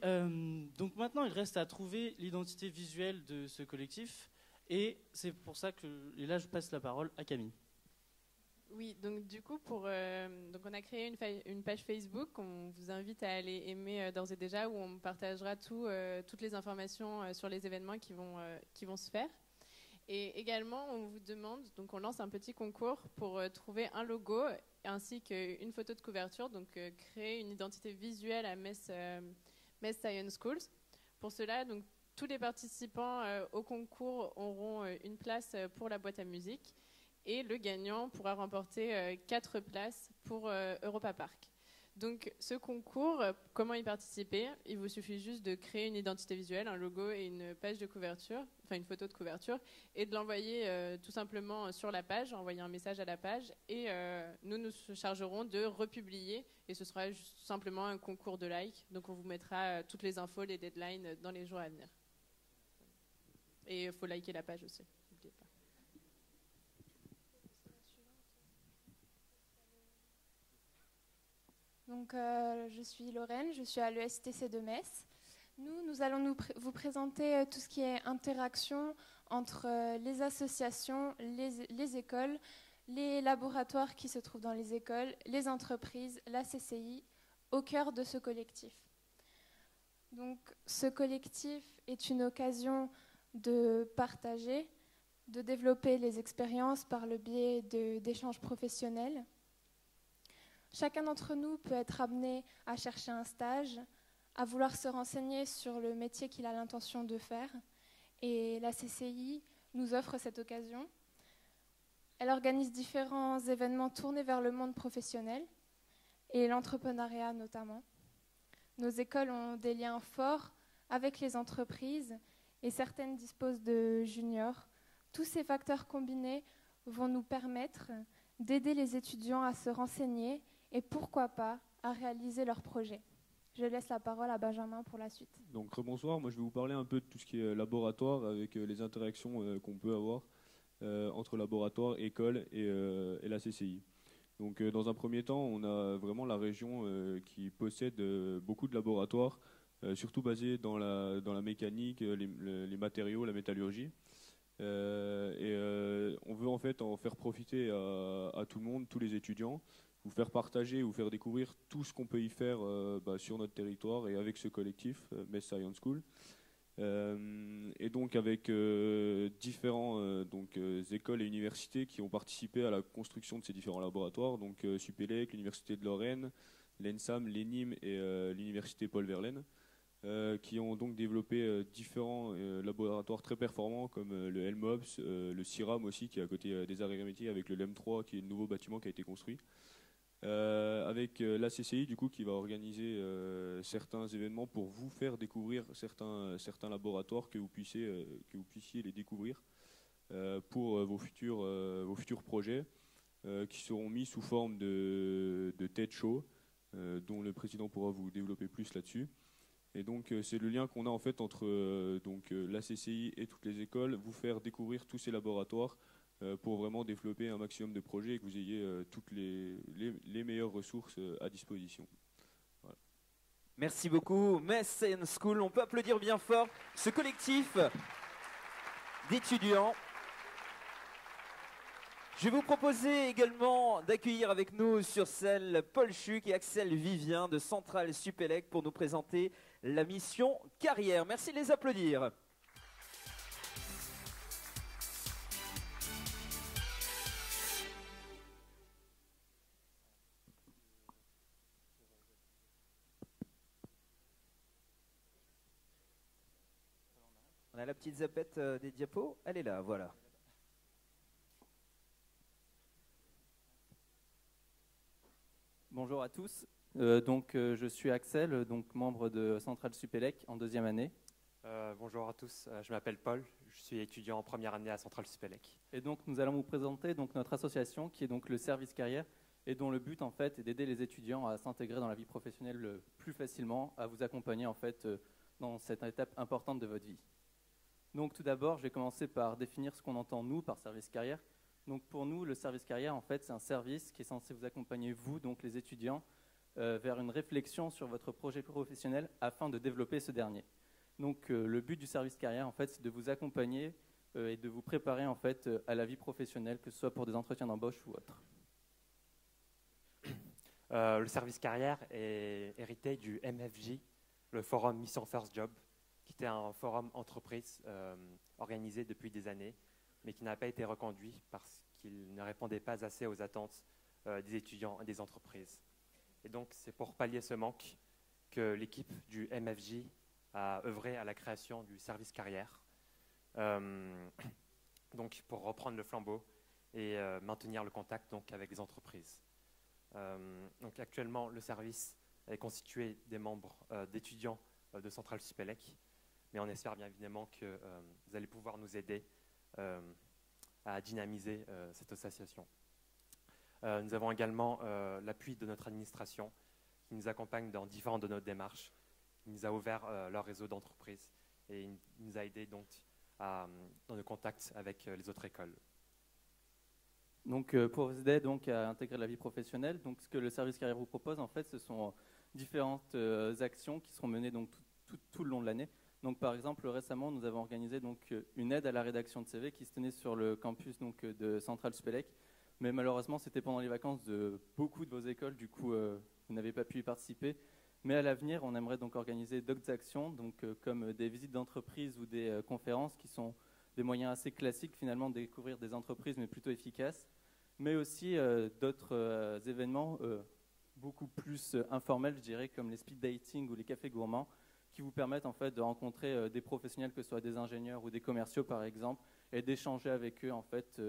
donc maintenant, il reste à trouver l'identité visuelle de ce collectif et c'est pour ça que et là, je passe la parole à Camille. Oui, donc du coup, donc on a créé une page Facebook. On vous invite à aller aimer d'ores et déjà, où on partagera toutes les informations sur les événements qui vont se faire. Et également, on vous demande, donc on lance un petit concours pour trouver un logo ainsi qu'une photo de couverture, donc créer une identité visuelle à Metz Science Schools. Pour cela, donc tous les participants au concours auront une place pour la boîte à musique et le gagnant pourra remporter 4 places pour Europa Park. Donc ce concours, comment y participer? Il vous suffit juste de créer une identité visuelle, un logo et une page de couverture, enfin une photo de couverture, et de l'envoyer tout simplement sur la page, envoyer un message à la page, et nous nous chargerons de republier, et ce sera juste simplement un concours de likes. Donc on vous mettra toutes les infos, les deadlines dans les jours à venir. Et il faut liker la page aussi, n'oubliez pas. Donc, je suis Lorraine, je suis à l'ESTC de Metz. Nous allons vous présenter tout ce qui est interaction entre les associations, les écoles, les laboratoires qui se trouvent dans les écoles, les entreprises, la CCI, au cœur de ce collectif. Donc, ce collectif est une occasion de partager, de développer les expériences par le biais d'échanges professionnels. Chacun d'entre nous peut être amené à chercher un stage, à vouloir se renseigner sur le métier qu'il a l'intention de faire. Et la CCI nous offre cette occasion. Elle organise différents événements tournés vers le monde professionnel et l'entrepreneuriat notamment. Nos écoles ont des liens forts avec les entreprises et certaines disposent de juniors. Tous ces facteurs combinés vont nous permettre d'aider les étudiants à se renseigner et pourquoi pas à réaliser leurs projets. Je laisse la parole à Benjamin pour la suite. Donc bonsoir, moi je vais vous parler un peu de tout ce qui est laboratoire avec les interactions qu'on peut avoir entre laboratoire, école et la CCI. Donc dans un premier temps, on a vraiment la région qui possède beaucoup de laboratoires, surtout basés dans la mécanique, les matériaux, la métallurgie. On veut en fait en faire profiter à tout le monde, tous les étudiants, vous faire partager, vous faire découvrir tout ce qu'on peut y faire sur notre territoire et avec ce collectif, Metz Science School. Et donc avec différents écoles et universités qui ont participé à la construction de ces différents laboratoires, donc Supélec, l'Université de Lorraine, l'ENSAM, l'ENIM et l'Université Paul Verlaine, qui ont donc développé différents laboratoires très performants comme le LMOBS, le CIRAM aussi qui est à côté des arts et métiers avec le LEM3 qui est le nouveau bâtiment qui a été construit. Avec la CCI du coup qui va organiser certains événements pour vous faire découvrir certains laboratoires que vous puissiez les découvrir pour vos futurs projets qui seront mis sous forme de TED Show dont le président pourra vous développer plus là-dessus. Et donc c'est le lien qu'on a en fait entre la CCI et toutes les écoles, vous faire découvrir tous ces laboratoires pour vraiment développer un maximum de projets et que vous ayez toutes les meilleures ressources à disposition. Voilà. Merci beaucoup, Metz Science School. On peut applaudir bien fort ce collectif d'étudiants. Je vais vous proposer également d'accueillir avec nous sur scène Paul Chuc et Axel Vivien de Centrale Supélec pour nous présenter la mission carrière. Merci de les applaudir. On a la petite zapette des diapos, elle est là, voilà. Bonjour à tous, je suis Axel, donc membre de Centrale Supélec en 2e année. Bonjour à tous, je m'appelle Paul, je suis étudiant en première année à Centrale Supélec. Et donc nous allons vous présenter donc, notre association qui est donc le service carrière et dont le but en fait est d'aider les étudiants à s'intégrer dans la vie professionnelle plus facilement, à vous accompagner en fait dans cette étape importante de votre vie. Donc tout d'abord, je vais commencer par définir ce qu'on entend nous par service carrière. Donc pour nous, le service carrière, en fait, c'est un service qui est censé vous accompagner, vous, donc les étudiants, vers une réflexion sur votre projet professionnel afin de développer ce dernier. Donc le but du service carrière, en fait, c'est de vous accompagner et de vous préparer, en fait, à la vie professionnelle, que ce soit pour des entretiens d'embauche ou autre. Le service carrière est hérité du MFJ, le forum Mission First Job, qui était un forum entreprise organisé depuis des années, mais qui n'a pas été reconduit parce qu'il ne répondait pas assez aux attentes des étudiants et des entreprises. Et donc, c'est pour pallier ce manque que l'équipe du MFJ a œuvré à la création du service carrière, donc pour reprendre le flambeau et maintenir le contact donc, avec les entreprises. Donc, actuellement, le service est constitué des membres d'étudiants de Centrale Supélec, mais on espère bien évidemment que vous allez pouvoir nous aider à dynamiser cette association. Nous avons également l'appui de notre administration qui nous accompagne dans différentes de nos démarches, qui nous a ouvert leur réseau d'entreprises et il nous a aidés donc dans le contact avec les autres écoles. Donc pour vous aider donc, à intégrer la vie professionnelle, donc, ce que le service carrière vous propose, en fait, ce sont différentes actions qui seront menées donc, tout le long de l'année. Donc, par exemple, récemment, nous avons organisé donc, une aide à la rédaction de CV qui se tenait sur le campus donc, de Centrale Supélec. Mais malheureusement, c'était pendant les vacances de beaucoup de vos écoles. Du coup, vous n'avez pas pu y participer. Mais à l'avenir, on aimerait donc organiser d'autres actions, donc, comme des visites d'entreprise ou des conférences qui sont des moyens assez classiques finalement de découvrir des entreprises, mais plutôt efficaces. Mais aussi d'autres événements beaucoup plus informels, je dirais, comme les speed dating ou les cafés gourmands, qui vous permettent en fait de rencontrer des professionnels, que ce soit des ingénieurs ou des commerciaux par exemple, et d'échanger avec eux en fait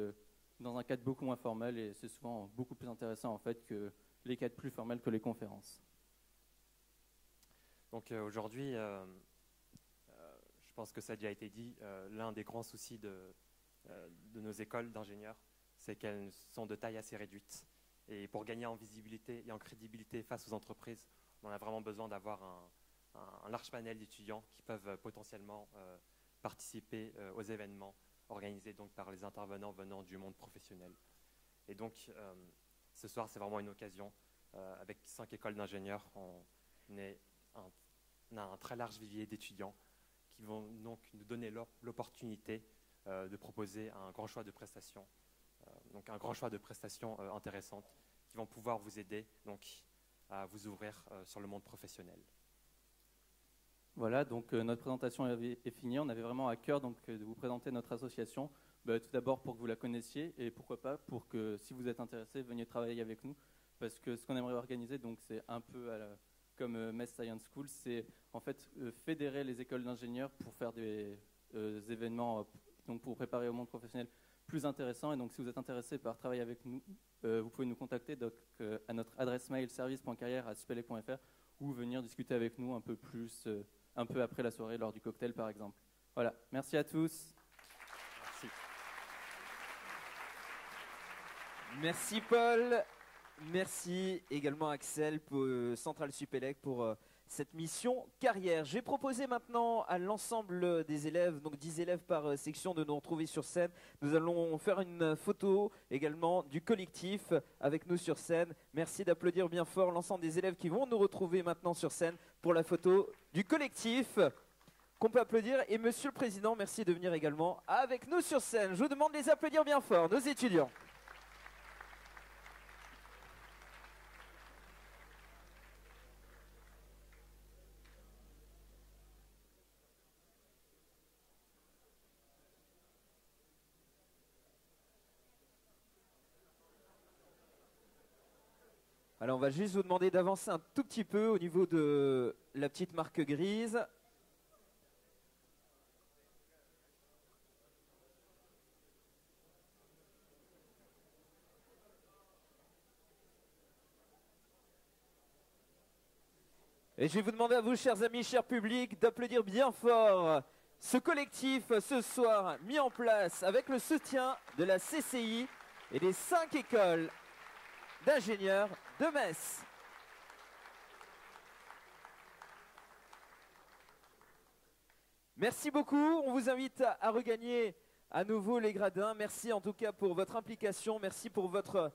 dans un cadre beaucoup moins formel, et c'est souvent beaucoup plus intéressant en fait que les cadres plus formels que les conférences. Donc aujourd'hui, je pense que ça a déjà été dit, l'un des grands soucis de nos écoles d'ingénieurs, c'est qu'elles sont de taille assez réduite. Et pour gagner en visibilité et en crédibilité face aux entreprises, on a vraiment besoin d'avoir un large panel d'étudiants qui peuvent potentiellement participer aux événements organisés donc, par les intervenants venant du monde professionnel. Et donc, ce soir, c'est vraiment une occasion. Avec 5 écoles d'ingénieurs, on a un très large vivier d'étudiants qui vont donc nous donner l'opportunité de proposer un grand choix de prestations. Donc un grand choix de prestations intéressantes qui vont pouvoir vous aider donc, à vous ouvrir sur le monde professionnel. Voilà, donc notre présentation est finie. On avait vraiment à cœur donc, de vous présenter notre association. Tout d'abord pour que vous la connaissiez et pourquoi pas pour que si vous êtes intéressé, veniez travailler avec nous. Parce que ce qu'on aimerait organiser, donc, c'est un peu comme Metz Science School, c'est en fait fédérer les écoles d'ingénieurs pour faire des événements donc, pour préparer au monde professionnel plus intéressant. Et donc, si vous êtes intéressé par travailler avec nous, vous pouvez nous contacter donc, à notre adresse mail service.carrière@supélec.fr ou venir discuter avec nous un peu plus, un peu après la soirée, lors du cocktail, par exemple. Voilà. Merci à tous. Merci. Merci Paul. Merci également Axel pour Centrale Supélec pour cette mission carrière. J'ai proposé maintenant à l'ensemble des élèves, donc 10 élèves par section, de nous retrouver sur scène. Nous allons faire une photo également du collectif avec nous sur scène. Merci d'applaudir bien fort l'ensemble des élèves qui vont nous retrouver maintenant sur scène pour la photo du collectif qu'on peut applaudir. Et Monsieur le Président, merci de venir également avec nous sur scène. Je vous demande de les applaudir bien fort, nos étudiants. Alors on va juste vous demander d'avancer un tout petit peu au niveau de la petite marque grise. Et je vais vous demander à vous, chers amis, chers publics, d'applaudir bien fort ce collectif ce soir mis en place avec le soutien de la CCI et des 5 écoles d'ingénieurs de Metz. Merci beaucoup. On vous invite à regagner à nouveau les gradins. Merci en tout cas pour votre implication. Merci pour votre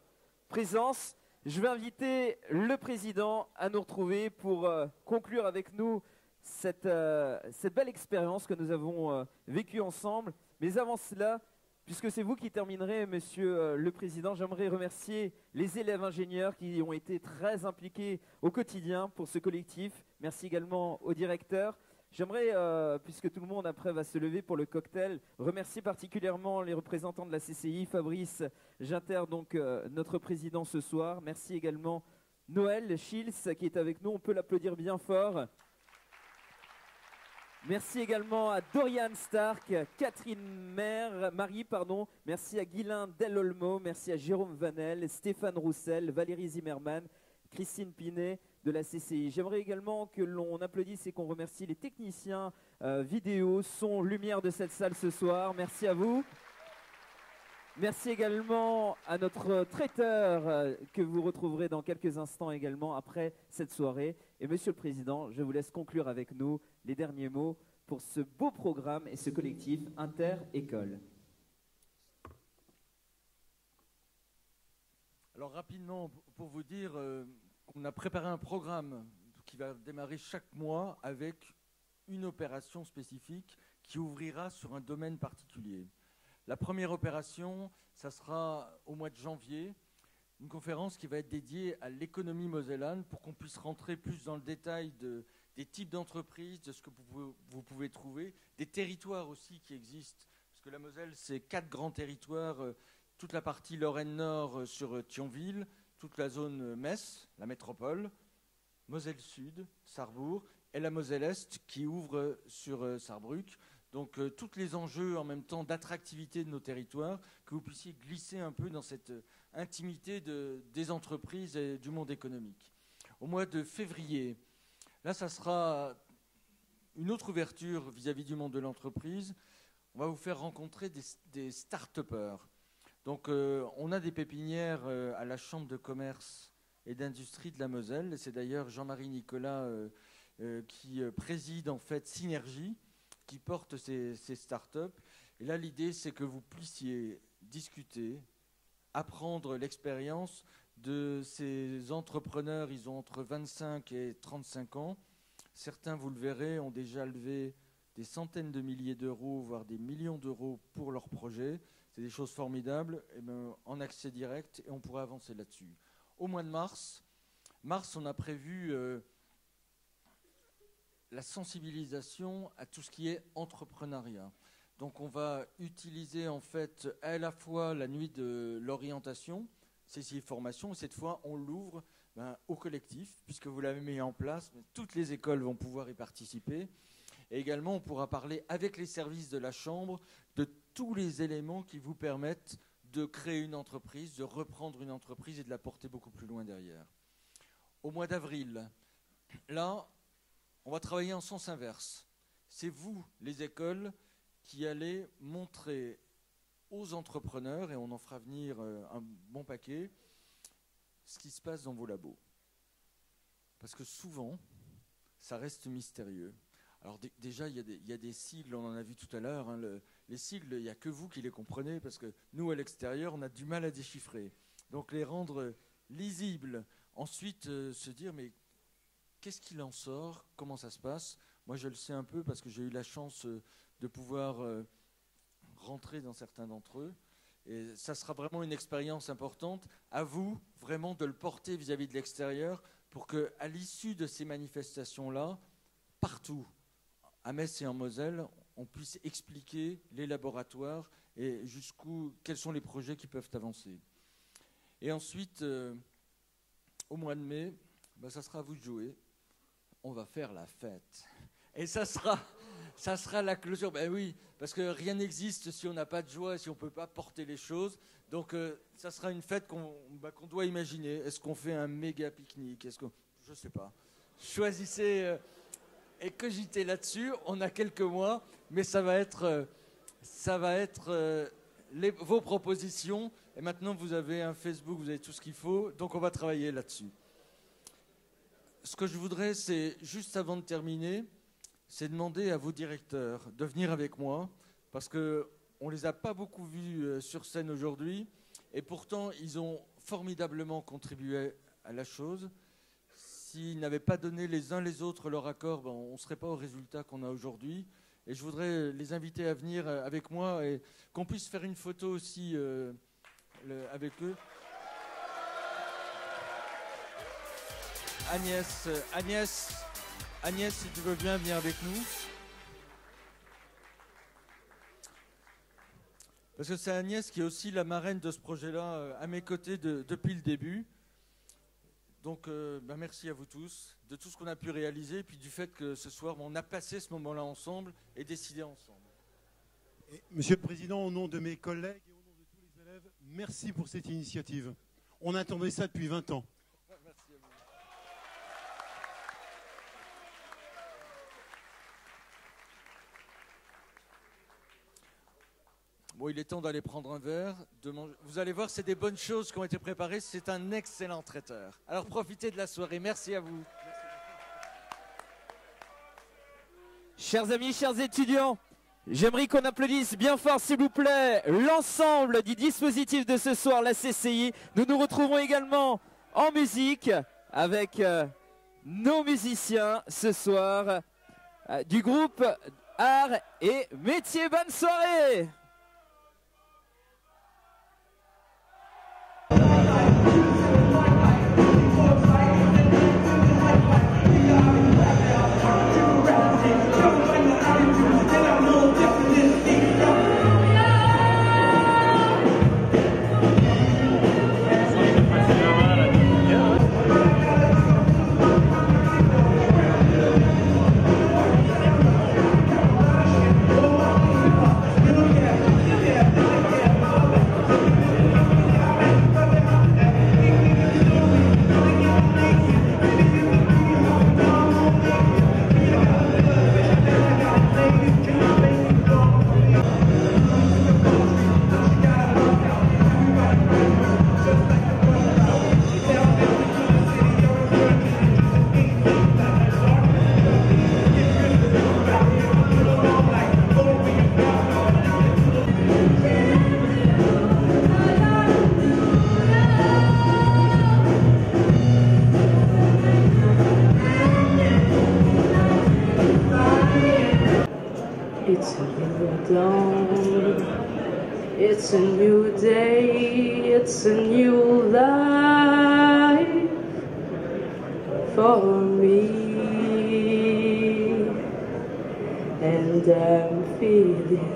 présence. Je vais inviter le président à nous retrouver pour conclure avec nous cette belle expérience que nous avons vécue ensemble. Mais avant cela, puisque c'est vous qui terminerez, monsieur le président, j'aimerais remercier les élèves ingénieurs qui ont été très impliqués au quotidien pour ce collectif. Merci également au directeur. J'aimerais, puisque tout le monde après va se lever pour le cocktail, remercier particulièrement les représentants de la CCI, Fabrice Ginter, donc notre président ce soir. Merci également Noël Schilz qui est avec nous, on peut l'applaudir bien fort. Merci également à Dorian Stark, Catherine Marie, merci à Guylain Delolmo, merci à Jérôme Vanel, Stéphane Roussel, Valérie Zimmermann, Christine Pinet de la CCI. J'aimerais également que l'on applaudisse et qu'on remercie les techniciens vidéo, son, lumière de cette salle ce soir. Merci à vous. Merci également à notre traiteur que vous retrouverez dans quelques instants également après cette soirée. Et Monsieur le Président, je vous laisse conclure avec nous les derniers mots pour ce beau programme et ce collectif Inter-École. Alors rapidement, pour vous dire, on a préparé un programme qui va démarrer chaque mois avec une opération spécifique qui ouvrira sur un domaine particulier. La première opération, ça sera au mois de janvier, une conférence qui va être dédiée à l'économie mosellane pour qu'on puisse rentrer plus dans le détail des types d'entreprises, de ce que vous pouvez trouver, des territoires aussi qui existent, parce que la Moselle, c'est 4 grands territoires, toute la partie Lorraine-Nord sur Thionville, toute la zone Metz, la métropole, Moselle Sud, Sarrebourg, et la Moselle Est qui ouvre sur Sarrebruck. Donc tous les enjeux en même temps d'attractivité de nos territoires, que vous puissiez glisser un peu dans cette intimité des entreprises et du monde économique. Au mois de février, là ça sera une autre ouverture vis-à-vis du monde de l'entreprise. On va vous faire rencontrer des start-upers. Donc on a des pépinières à la Chambre de commerce et d'industrie de la Moselle. Et c'est d'ailleurs Jean-Marie Nicolas qui préside en fait Synergie, qui porte ces startups. Et là, l'idée, c'est que vous puissiez discuter, apprendre l'expérience de ces entrepreneurs. Ils ont entre 25 et 35 ans. Certains, vous le verrez, ont déjà levé des centaines de milliers d'euros, voire des millions d'euros pour leurs projets. C'est des choses formidables, et bien, en accès direct, et on pourra avancer là-dessus. Au mois de mars, on a prévu la sensibilisation à tout ce qui est entrepreneuriat. Donc on va utiliser en fait à la fois la nuit de l'orientation, CCI Formation, et cette fois on l'ouvre au collectif, puisque vous l'avez mis en place, toutes les écoles vont pouvoir y participer. Et également on pourra parler avec les services de la Chambre de tous les éléments qui vous permettent de créer une entreprise, de reprendre une entreprise et de la porter beaucoup plus loin derrière. Au mois d'avril, là, on va travailler en sens inverse. C'est vous, les écoles, qui allez montrer aux entrepreneurs, et on en fera venir un bon paquet, ce qui se passe dans vos labos. Parce que souvent, ça reste mystérieux. Alors déjà, il y a des sigles, on en a vu tout à l'heure. Hein, les sigles, il n'y a que vous qui les comprenez, parce que nous, à l'extérieur, on a du mal à déchiffrer. Donc les rendre lisibles. Ensuite, se dire, mais qu'est-ce qu'il en sort? Comment ça se passe? Moi, je le sais un peu parce que j'ai eu la chance de pouvoir rentrer dans certains d'entre eux. Et ça sera vraiment une expérience importante. À vous, vraiment, de le porter vis-à-vis de l'extérieur pour qu'à l'issue de ces manifestations-là, partout, à Metz et en Moselle, on puisse expliquer les laboratoires et quels sont les projets qui peuvent avancer. Et ensuite, au mois de mai, ben, ça sera à vous de jouer. On va faire la fête. Et ça sera la clôture. Ben oui, parce que rien n'existe si on n'a pas de joie, si on ne peut pas porter les choses. Donc ça sera une fête qu'on doit imaginer. Est-ce qu'on fait un méga pique-nique? Je ne sais pas. Choisissez et cogitez là-dessus. On a quelques mois, mais ça va être vos propositions. Et maintenant, vous avez un Facebook, vous avez tout ce qu'il faut. Donc on va travailler là-dessus. Ce que je voudrais, c'est, juste avant de terminer, c'est demander à vos directeurs de venir avec moi, parce qu'on ne les a pas beaucoup vus sur scène aujourd'hui, et pourtant, ils ont formidablement contribué à la chose. S'ils n'avaient pas donné les uns les autres leur accord, ben, on ne serait pas au résultat qu'on a aujourd'hui. Et je voudrais les inviter à venir avec moi et qu'on puisse faire une photo aussi avec eux. Agnès, si tu veux bien venir avec nous. Parce que c'est Agnès qui est aussi la marraine de ce projet-là, à mes côtés depuis le début. Donc merci à vous tous, de tout ce qu'on a pu réaliser, et puis du fait que ce soir, on a passé ce moment-là ensemble et décidé ensemble. Et, Monsieur le Président, au nom de mes collègues et au nom de tous les élèves, merci pour cette initiative. On attendait ça depuis 20 ans. Merci à vous. Bon, il est temps d'aller prendre un verre. Vous allez voir, c'est des bonnes choses qui ont été préparées. C'est un excellent traiteur. Alors profitez de la soirée. Merci à vous. Chers amis, chers étudiants, j'aimerais qu'on applaudisse bien fort, s'il vous plaît, l'ensemble du dispositif de ce soir, la CCI. Nous nous retrouvons également en musique avec nos musiciens ce soir du groupe Arts et Métiers. Bonne soirée! It's a new dawn, it's a new day, it's a new life for me, and I'm feeling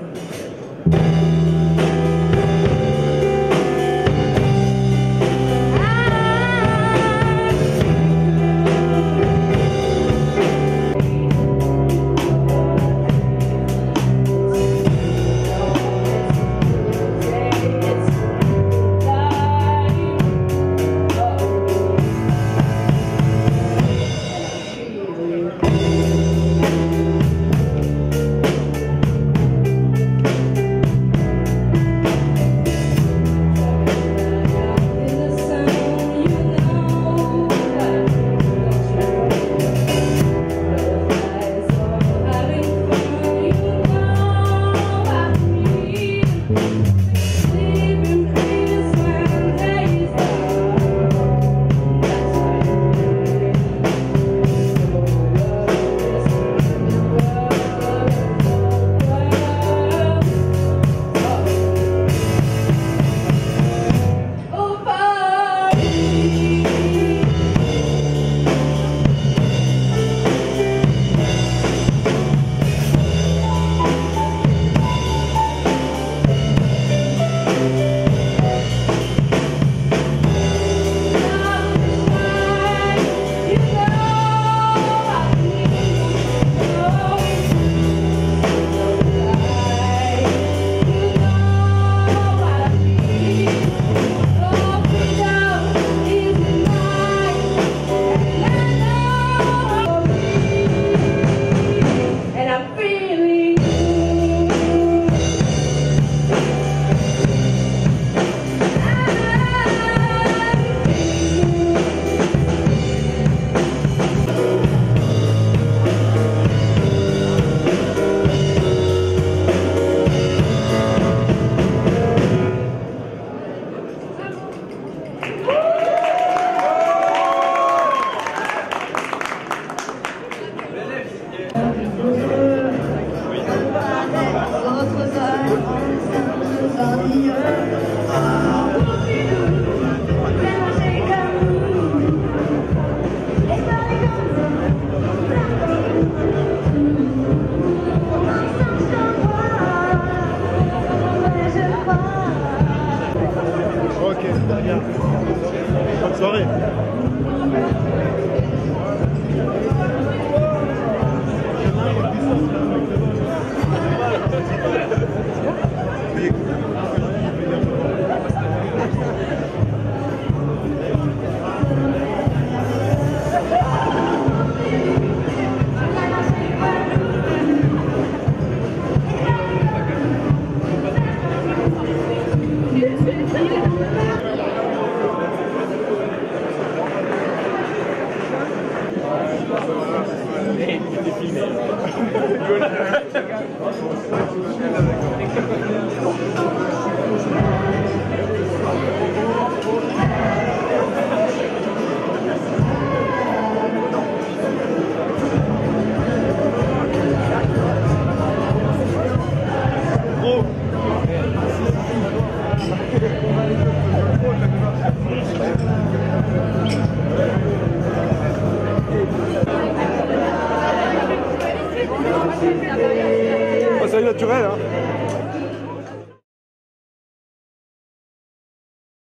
Merci.